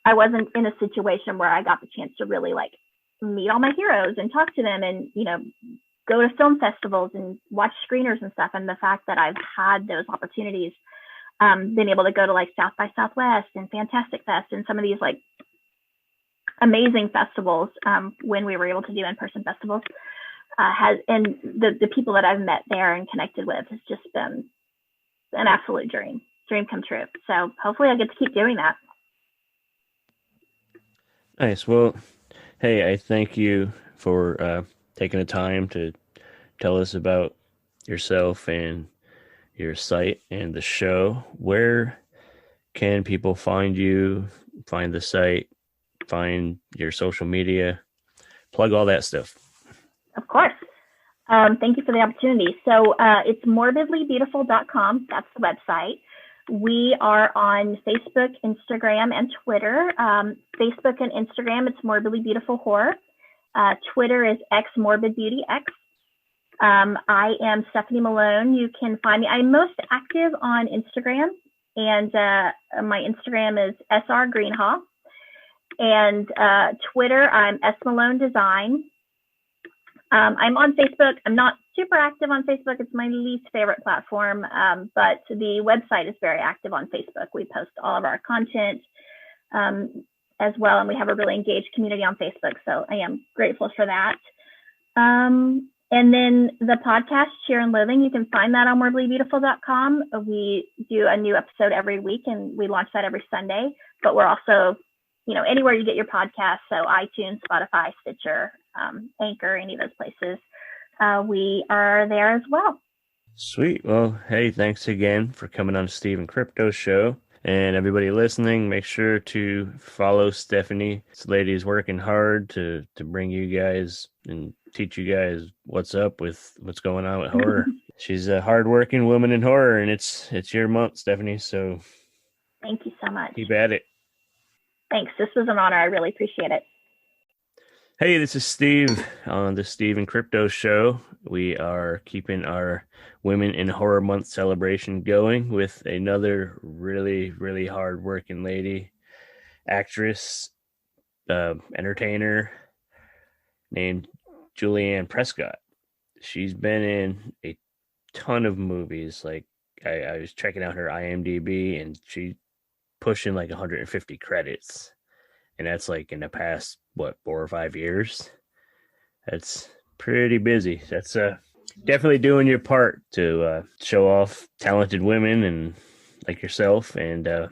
I wasn't in a situation where I got the chance to really like meet all my heroes and talk to them and, go to film festivals and watch screeners and stuff. And the fact that I've had those opportunities, been able to go to like South by Southwest and Fantastic Fest and some of these like amazing festivals, when we were able to do in-person festivals, and the people that I've met there and connected with has just been an absolute dream come true. So hopefully I get to keep doing that. Nice. Well, hey, I thank you for taking the time to tell us about yourself and your site and the show. Where can people find you, find the site, find your social media, plug all that stuff? Of course. Thank you for the opportunity. So it's morbidlybeautiful.com. That's the website. We are on Facebook, Instagram, and Twitter. Facebook and Instagram, it's Morbidly Beautiful Horror. Twitter is xmorbidbeautyx. I am Stephanie Malone. You can find me. I'm most active on Instagram, and my Instagram is srgreenhaw. And Twitter, I'm Malone Design. I'm on Facebook. I'm not super active on Facebook. It's my least favorite platform, but the website is very active on Facebook. We post all of our content as well, and we have a really engaged community on Facebook, so I am grateful for that. And then the podcast, Cheer and Loathing, you can find that on morbidlybeautiful.com. We do a new episode every week, and we launch that every Sunday, but we're also, anywhere you get your podcasts, so iTunes, Spotify, Stitcher, Anchor, any of those places, we are there as well. Sweet. Well, hey, thanks again for coming on Steve and Crypto Show. And everybody listening, make sure to follow Stephanie. This lady's working hard to bring you guys and teach you guys what's up with what's going on with horror. She's a hardworking woman in horror, and it's your month, Stephanie. So thank you so much. Keep at it. Thanks. This was an honor. I really appreciate it. Hey, this is Steve on the Steve and Crypto Show. We are keeping our Women in Horror Month celebration going with another really, really hard-working lady, actress, entertainer named Julianne Prescott. She's been in a ton of movies. Like I was checking out her IMDb, and she's pushing like 150 credits. And that's like in the past, 4 or 5 years? That's pretty busy. That's definitely doing your part to show off talented women and like yourself. And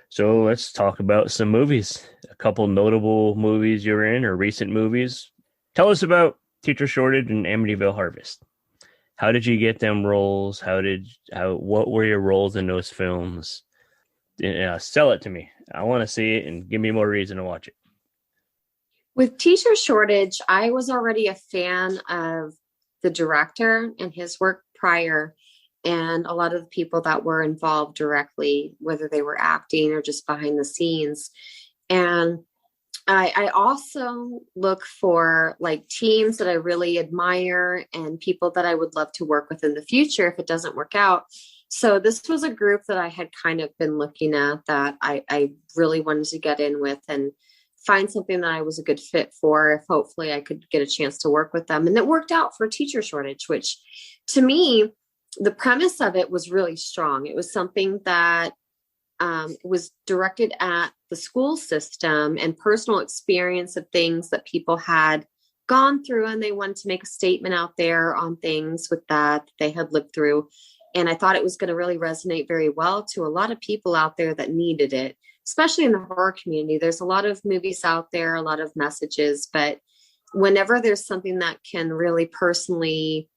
so let's talk about some movies. A couple notable movies you're in, or recent movies. Tell us about Teacher Shortage and Amityville Harvest. How did you get them roles? What were your roles in those films? Sell it to me. I want to see it and give me more reason to watch it. With Teacher Shortage, I was already a fan of the director and his work prior, and a lot of the people that were involved directly, whether they were acting or just behind the scenes. And I also look for like teams that I really admire and people that I would love to work with in the future if it doesn't work out. So this was a group that I had kind of been looking at that I really wanted to get in with and find something that I was a good fit for, if hopefully I could get a chance to work with them. And it worked out for Teacher Shortage, which to me, the premise of it was really strong. It was something that was directed at the school system and personal experience of things that people had gone through, and they wanted to make a statement out there on things with that they had lived through. And I thought it was going to really resonate very well to a lot of people out there that needed it, especially in the horror community. There's a lot of movies out there, a lot of messages, but whenever there's something that can really personally,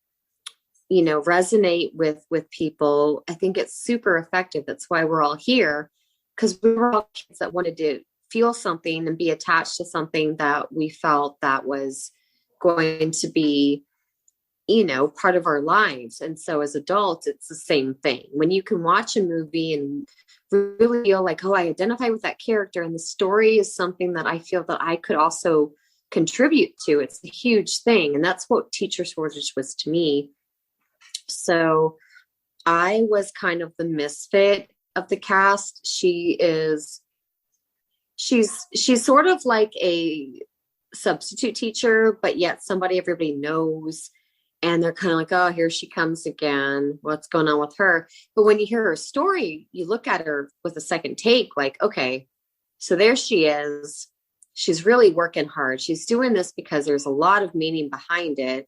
resonate with people, I think it's super effective. That's why we're all here, because we were all kids that wanted to feel something and be attached to something that we felt that was going to be, part of our lives. And so as adults, it's the same thing. When you can watch a movie and really feel like, oh, I identify with that character, and the story is something that I feel that I could also contribute to. It's a huge thing. And that's what Teacher Shortage was to me. So I was kind of the misfit of the cast. She's sort of like a substitute teacher, but yet somebody everybody knows. And they're kind of like, oh, here she comes again. What's going on with her? But when you hear her story, you look at her with a second take, like, okay, so there she is. She's really working hard. She's doing this because there's a lot of meaning behind it.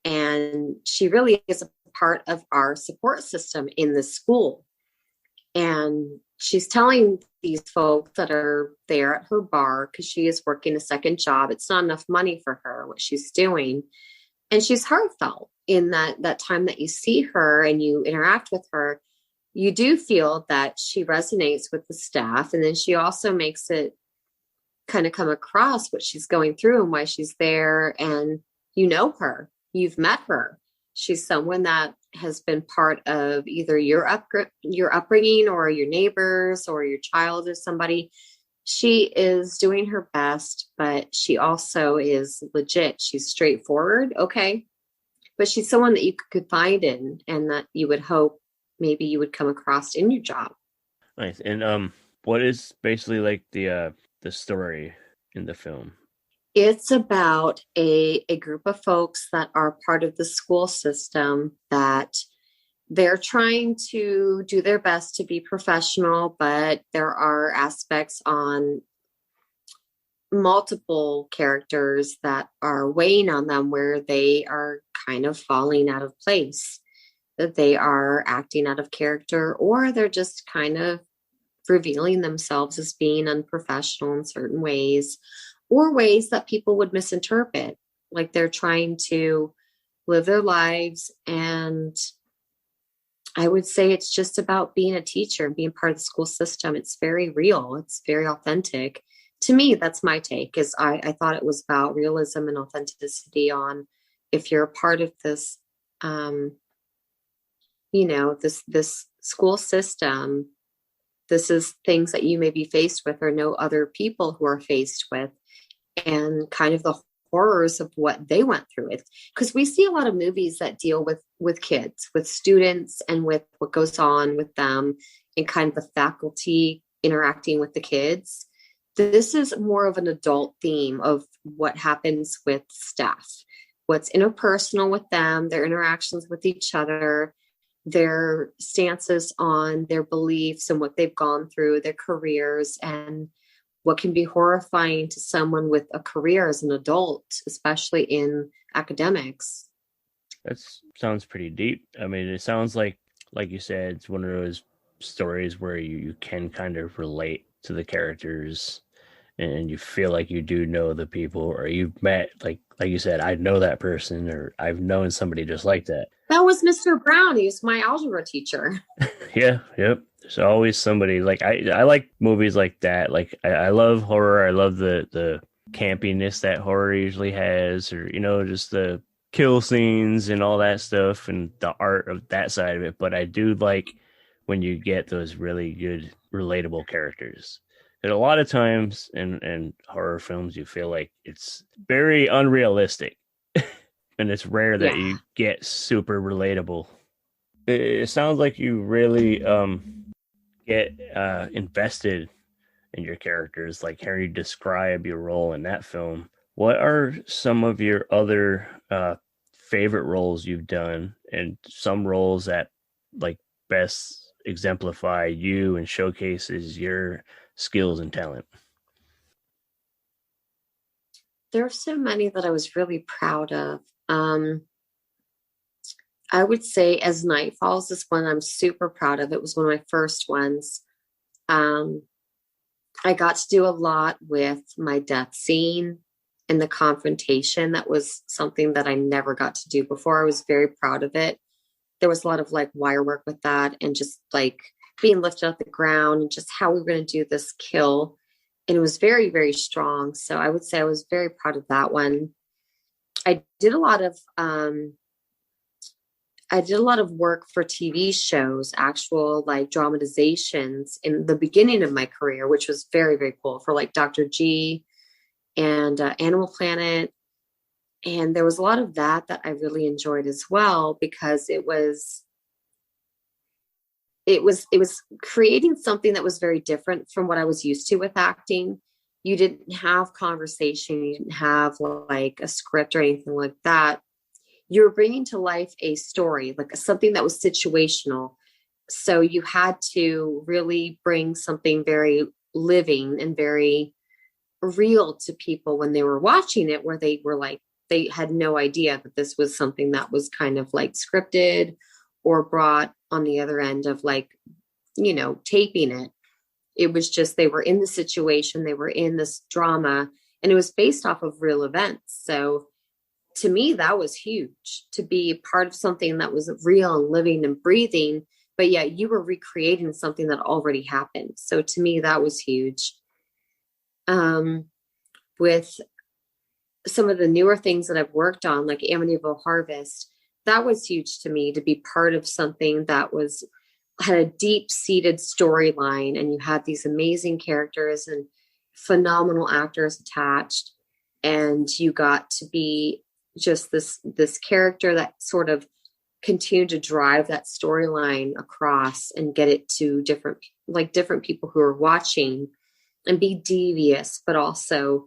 And she really is a part of our support system in the school. And she's telling these folks that are there at her bar, because she is working a second job. It's not enough money for her, what she's doing. And she's heartfelt in that time that you see her and you interact with her. You do feel that she resonates with the staff. And then she also makes it kind of come across what she's going through and why she's there. And you know her, you've met her. She's someone that has been part of either your upbringing or your neighbors or your child or somebody. She is doing her best, but she also is legit. She's straightforward. Okay. But she's someone that you could confide in and that you would hope maybe you would come across in your job. Nice. And what is basically like the story in the film? It's about a group of folks that are part of the school system that they're trying to do their best to be professional, but there are aspects on multiple characters that are weighing on them where they are kind of falling out of place, that they are acting out of character, or they're just kind of revealing themselves as being unprofessional in certain ways, or ways that people would misinterpret, like they're trying to live their lives. And I would say it's just about being a teacher and being part of the school system. It's very real. It's very authentic. To me, that's my take, is I thought it was about realism and authenticity on if you're a part of this, this school system, this is things that you may be faced with or know other people who are faced with, and kind of the horrors of what they went through it. Because we see a lot of movies that deal with kids, with students, and with what goes on with them and kind of the faculty interacting with the kids. This is more of an adult theme of what happens with staff, what's interpersonal with them, their interactions with each other, their stances on their beliefs and what they've gone through, their careers, and what can be horrifying to someone with a career as an adult, especially in academics. That sounds pretty deep. I mean, it sounds like you said, it's one of those stories where you can kind of relate to the characters and you feel like you do know the people, or you've met, like you said, I know that person, or I've known somebody just like that. That was Mr. Brown. He was my algebra teacher. Yeah, yep. There's always somebody. Like I like movies like that. Like I love horror. I love the campiness that horror usually has, or just the kill scenes and all that stuff and the art of that side of it. But I do like when you get those really good relatable characters. And a lot of times in horror films, you feel like it's very unrealistic. And it's rare that you get super relatable. It sounds like you really get invested in your characters, like how you describe your role in that film. What are some of your other favorite roles you've done, and some roles that like best exemplify you and showcases your skills and talent? There are so many that I was really proud of. I would say As Night Falls is one I'm super proud of. It was one of my first ones. I got to do a lot with my death scene and the confrontation. That was something that I never got to do before. I was very proud of it. There was a lot of like wire work with that, and just like being lifted off the ground and just how we were going to do this kill. And it was very, very strong. So I would say I was very proud of that one. I did a lot of I did a lot of work for TV shows, actual like dramatizations in the beginning of my career, which was very, very cool, for like Dr. G and Animal Planet. And there was a lot of that I really enjoyed as well, because it was creating something that was very different from what I was used to with acting. You didn't have conversation, you didn't have like a script or anything like that. You were bringing to life a story, like something that was situational. So you had to really bring something very living and very real to people when they were watching it, where they were like, they had no idea that this was something that was kind of like scripted or brought on the other end of like, you know, taping it. It was just, they were in the situation, they were in this drama, and it was based off of real events. So to me, that was huge, to be part of something that was real and living and breathing, but yet you were recreating something that already happened. So to me, that was huge. With some of the newer things that I've worked on, like Amityville Harvest, that was huge to me, to be part of something that had a deep-seated storyline, and you had these amazing characters and phenomenal actors attached, and you got to be just this character that sort of continued to drive that storyline across and get it to different people who are watching, and be devious, but also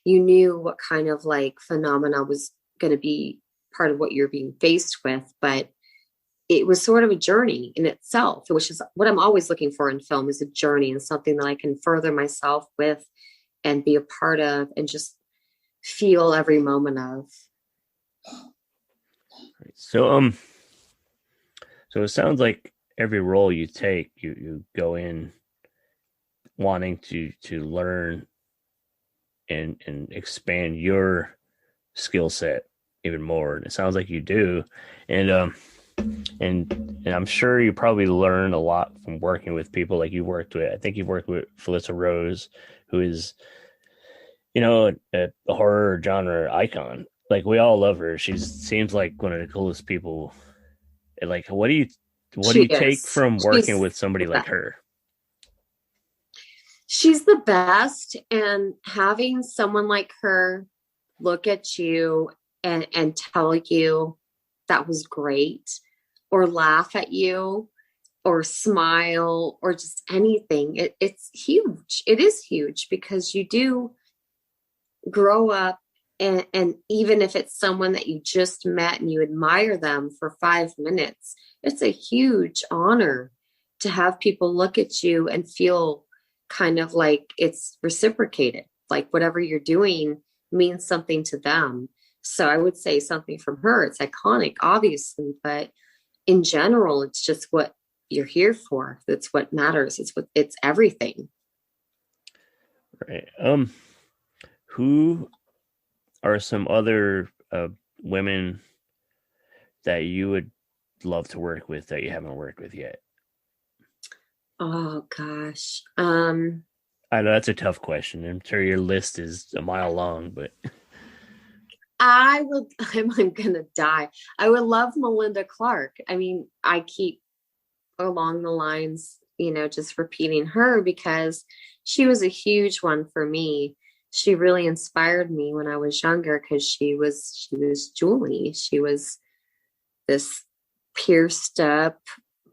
you knew what kind of like phenomena was going to be part of what you're being faced with. But it was sort of a journey in itself, which is what I'm always looking for in film, is a journey and something that I can further myself with and be a part of and just feel every moment of. So it sounds like every role you take, you go in wanting to learn and expand your skill set even more. And it sounds like you do. And I'm sure you probably learn a lot from working with people like you worked with. I think you've worked with Felissa Rose, who is, you know, a horror genre icon. Like, we all love her. She seems like one of the coolest people. Like, what do you take from working with somebody like her? She's the best. And having someone like her look at you and tell you that was great, or laugh at you, or smile, or just anything, it's huge. It is huge, because you do grow up, and even if it's someone that you just met and you admire them for 5 minutes, it's a huge honor to have people look at you and feel kind of like it's reciprocated, like whatever you're doing means something to them. So I would say something from her, it's iconic, obviously, but in general, it's just what you're here for. That's what matters. It's everything. Right. Who are some other women that you would love to work with that you haven't worked with yet? Oh gosh. I know that's a tough question. I'm sure your list is a mile long, but I'm gonna die. I would love Melinda Clark. I mean, I keep along the lines, just repeating her, because she was a huge one for me. She really inspired me when I was younger, because she was Julie. She was this pierced up,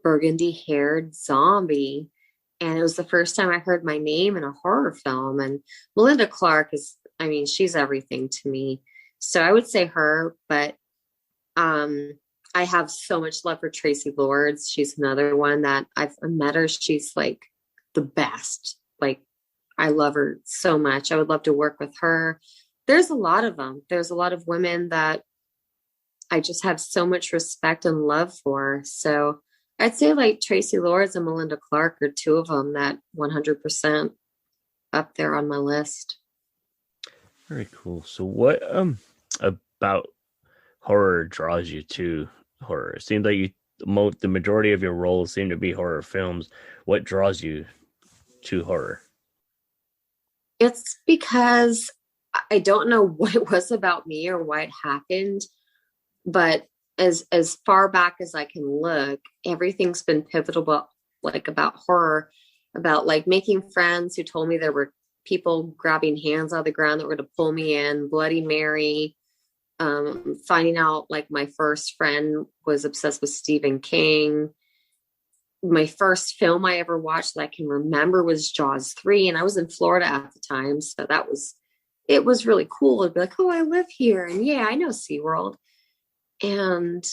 burgundy haired zombie. And it was the first time I heard my name in a horror film. And Melinda Clark she's everything to me. So I would say her, but I have so much love for Tracy Lords. She's another one that I've met her. She's like the best. Like, I love her so much. I would love to work with her. There's a lot of them. There's a lot of women that I just have so much respect and love for. So I'd say like Tracy Lords and Melinda Clark are two of them that 100% up there on my list. Very cool. So what about horror draws you to horror? It seems like the majority of your roles seem to be horror films. What draws you to horror? It's because I don't know what it was about me or why it happened, but as far back as I can look, everything's been pivotal, like about horror, about like making friends who told me there were people grabbing hands out of the ground that were going to pull me in, Bloody Mary, finding out like my first friend was obsessed with Stephen King. My first film I ever watched that I can remember was Jaws 3. And I was in Florida at the time. So it was really cool. It'd be like, oh, I live here. And yeah, I know SeaWorld. And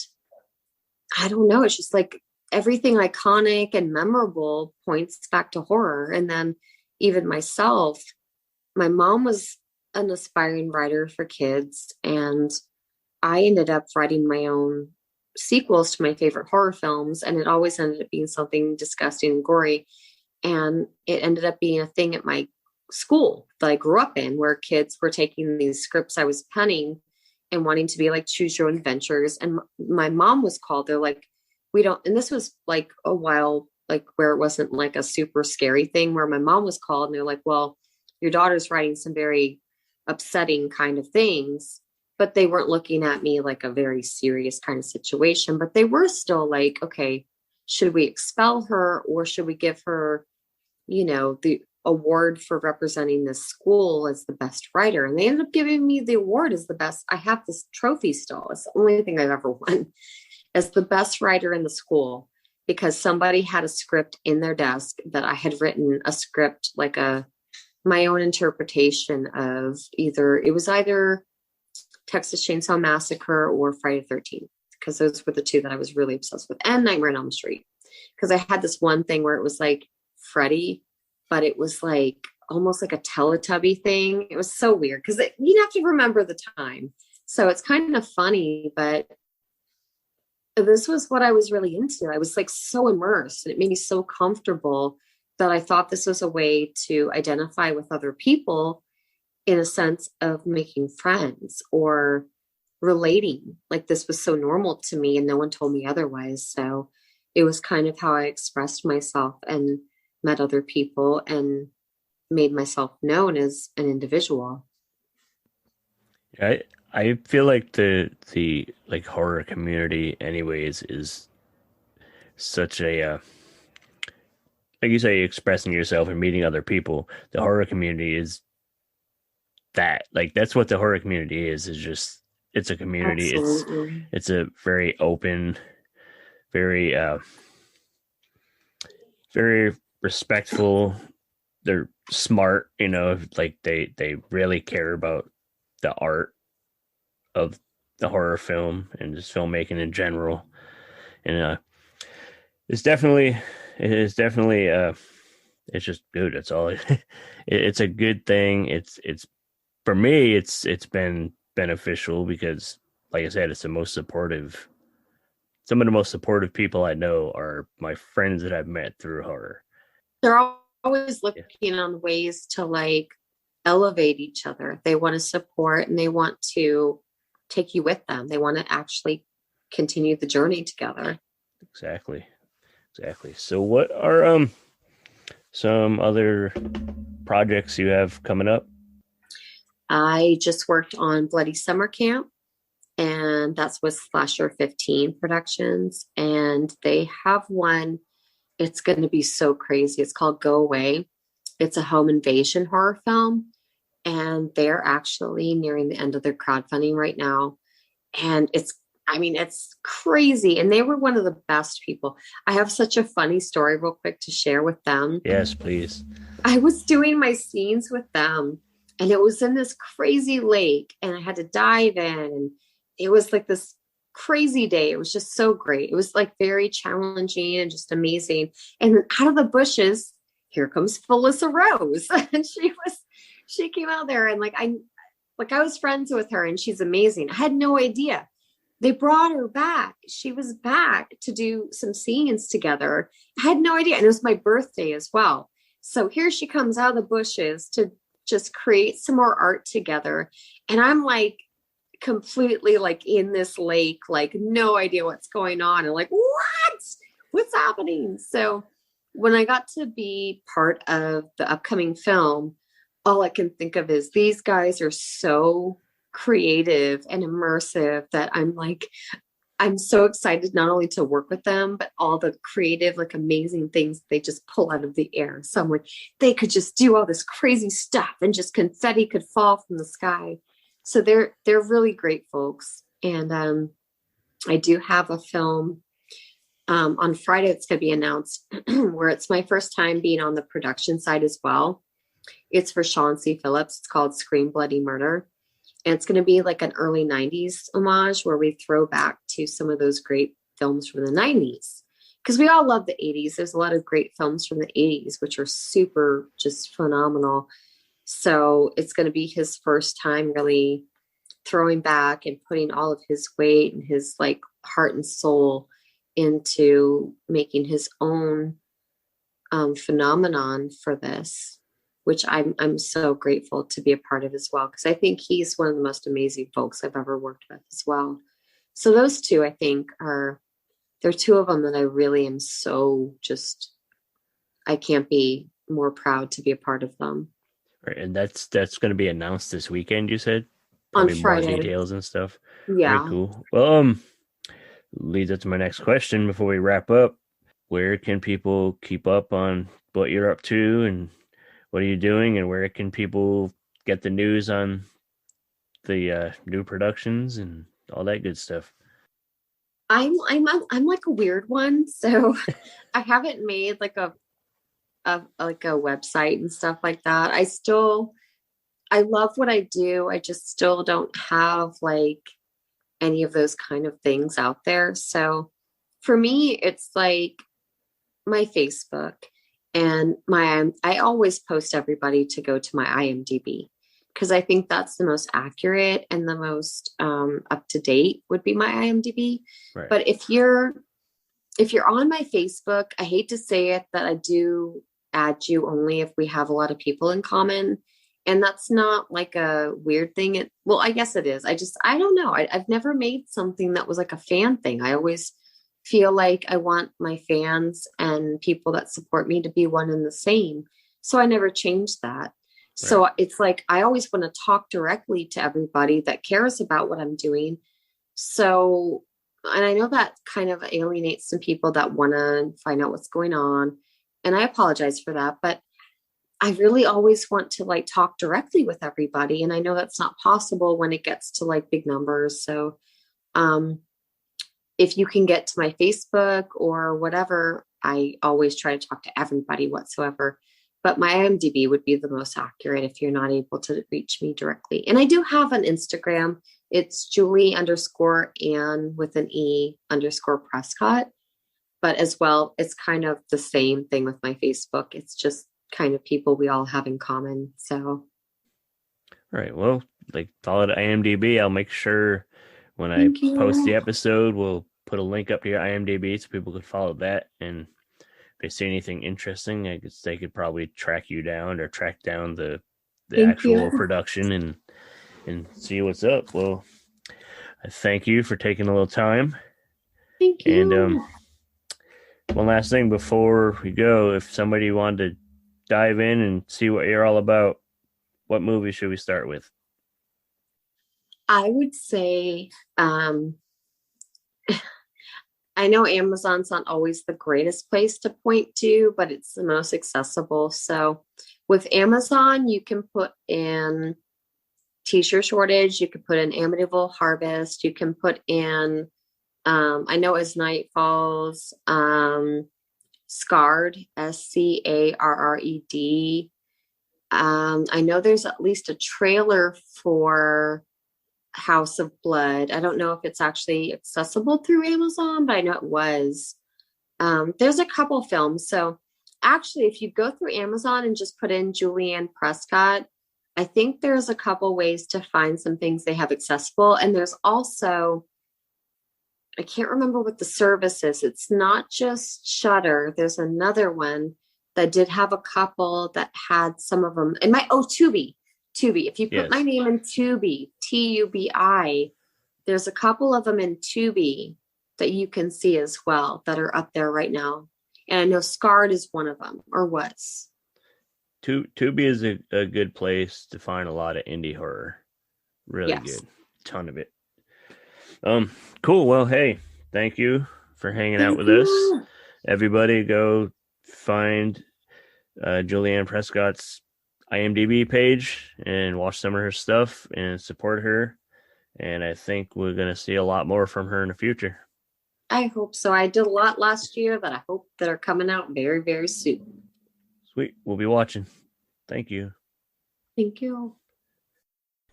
I don't know. It's just like everything iconic and memorable points back to horror. And then even myself, my mom was an aspiring writer for kids. And I ended up writing my own sequels to my favorite horror films. And it always ended up being something disgusting and gory. And it ended up being a thing at my school that I grew up in, where kids were taking these scripts I was penning and wanting to be like choose your own adventures. And my mom was called. They're like, we don't, and this was like a while, like where it wasn't like a super scary thing, where my mom was called and they're like, well, your daughter's writing some very upsetting kind of things, but they weren't looking at me like a very serious kind of situation, but they were still like, okay, should we expel her or should we give her, the award for representing this school as the best writer? And they ended up giving me the award as the best. I have this trophy still. It's the only thing I've ever won as the best writer in the school, because somebody had a script in their desk that I had written a script, like my own interpretation of either Texas Chainsaw Massacre or Friday the 13th, because those were the two that I was really obsessed with, and Nightmare on Elm Street. Because I had this one thing where it was like Freddy, but it was like almost like a Teletubby thing. It was so weird because you have to remember the time. So it's kind of funny, but this was what I was really into. I was like so immersed, and it made me so comfortable that I thought this was a way to identify with other people in a sense of making friends or relating. Like this was so normal to me and no one told me otherwise. So it was kind of how I expressed myself and met other people and made myself known as an individual. I feel like the like horror community anyways is such a like you say, expressing yourself and meeting other people. The horror community is that's what the horror community is just, it's a community. Absolutely. It's a very open, very very respectful. They're smart, like they really care about the art of the horror film and just filmmaking in general. And it's definitely it's just good. It's all it's a good thing. It's for me, it's been beneficial because, like I said, it's some of the most supportive people I know are my friends that I've met through horror. They're always looking on ways to like elevate each other. They want to support and they want to take you with them. They want to actually continue the journey together. Exactly. So what are some other projects you have coming up? I just worked on Bloody Summer Camp, and that's with Slasher 15 Productions, and they have one. It's going to be so crazy. It's called Go Away. It's a home invasion horror film, and they're actually nearing the end of their crowdfunding right now. And it's crazy. And they were one of the best people. I have such a funny story real quick to share with them. Yes, please. I was doing my scenes with them, and it was in this crazy lake, and I had to dive in, and it was like this crazy day. It was just so great. It was like very challenging and just amazing. And out of the bushes, here comes Felissa Rose. And she came out there, and I was friends with her, and she's amazing. I had no idea. They brought her back. She was back to do some scenes together. I had no idea. And it was my birthday as well. So here she comes out of the bushes to just create some more art together. And I'm like completely like in this lake, like no idea what's going on. And like, what's happening? So when I got to be part of the upcoming film, all I can think of is these guys are so creative and immersive that I'm like, I'm so excited not only to work with them, but all the creative, like amazing things they just pull out of the air. So I'm like, they could just do all this crazy stuff and just confetti could fall from the sky. So they're really great folks. And I do have a film on Friday that's going to be announced where it's my first time being on the production side as well. It's for Sean C. Phillips. It's called Scream Bloody Murder. And it's going to be like an early 90s homage where we throw back to some of those great films from the 90s. Because we all love the 80s. There's a lot of great films from the 80s, which are super just phenomenal. So it's going to be his first time really throwing back and putting all of his weight and his like heart and soul into making his own phenomenon for this, which I'm so grateful to be a part of as well, because I think he's one of the most amazing folks I've ever worked with as well. So those two, I think, there are two of them that I really am so just, I can't be more proud to be a part of them. Right, and that's going to be announced this weekend, you said? On Probably Friday. more details and stuff. Yeah. Very cool. Well, leads up to my next question before we wrap up. Where can people keep up on what you're up to and what are you doing, and where can people get the news on the new productions and all that good stuff? I'm like a weird one, so I haven't made like a website and stuff like that. I love what I do. I just still don't have like any of those kind of things out there. So for me, it's like my Facebook and I always post everybody to go to my IMDb, because I think that's the most accurate and the most up to date would be my IMDb. Right. But if you're on my Facebook, I hate to say it, that I do add you only if we have a lot of people in common. And that's not like a weird thing. Well, I guess it is. I don't know. I've never made something that was like a fan thing. I always feel like I want my fans and people that support me to be one and the same. So I never changed that. Right. So it's like, I always want to talk directly to everybody that cares about what I'm doing. So, and I know that kind of alienates some people that want to find out what's going on. And I apologize for that, but I really always want to like talk directly with everybody. And I know that's not possible when it gets to like big numbers. So if you can get to my Facebook or whatever, I always try to talk to everybody whatsoever. But my IMDb would be the most accurate if you're not able to reach me directly. And I do have an Instagram. It's Julie_Ann with an E_Prescott. But as well, it's kind of the same thing with my Facebook. It's just kind of people we all have in common. So, all right. Well, like follow the IMDb. I'll make sure when I post the episode, we'll put a link up to your IMDb so people could follow that. And if they see anything interesting, I guess they could probably track you down or track down the actual production and see what's up. Well, I thank you for taking a little time. Thank you. And one last thing before we go, if somebody wanted to dive in and see what you're all about, what movie should we start with? I would say, I know Amazon's not always the greatest place to point to, but it's the most accessible. So with Amazon, you can put in Teacher Shortage, you can put in Amityville Harvest, you can put in I know As Night Falls, Scarred, SCARRED. I know there's at least a trailer for House of Blood. I don't know if it's actually accessible through Amazon, but I know it was. There's a couple films. So actually, if you go through Amazon and just put in Julianne Prescott, I think there's a couple ways to find some things they have accessible. And there's also, I can't remember what the service is. It's not just Shudder. There's another one that did have a couple that had some of them. And Tubi. If you put my name in Tubi, TUBI, there's a couple of them in Tubi that you can see as well that are up there right now. And I know Scarred is one of them, or was. Tubi is a good place to find a lot of indie horror. Really good. Ton of it. Cool. Well, hey, thank you for hanging out with us. Everybody go find Julianne Prescott's IMDb page and watch some of her stuff and support her. And I think we're going to see a lot more from her in the future. I hope so. I did a lot last year that I hope that are coming out very, very soon. Sweet. We'll be watching. Thank you. Thank you.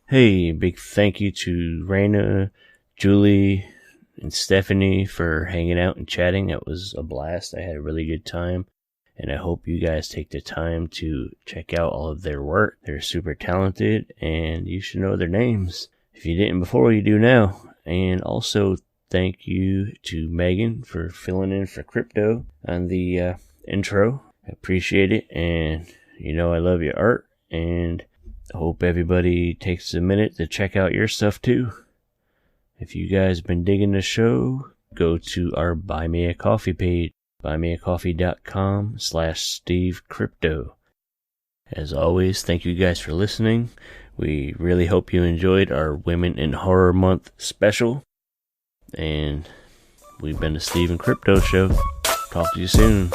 Hey, big thank you to Raina, Julie, and Stephanie for hanging out and chatting. That was a blast. I had a really good time. And I hope you guys take the time to check out all of their work. They're super talented, and you should know their names. If you didn't before, you do now. And also, thank you to Megan for filling in for Crypto on the intro. I appreciate it, and you know I love your art, and I hope everybody takes a minute to check out your stuff too. If you guys been digging the show, go to our Buy Me a Coffee page, buymeacoffee.com/SteveCrypto. As always, thank you guys for listening. We really hope you enjoyed our Women in Horror Month special. And we've been the Steve and Crypto Show. Talk to you soon.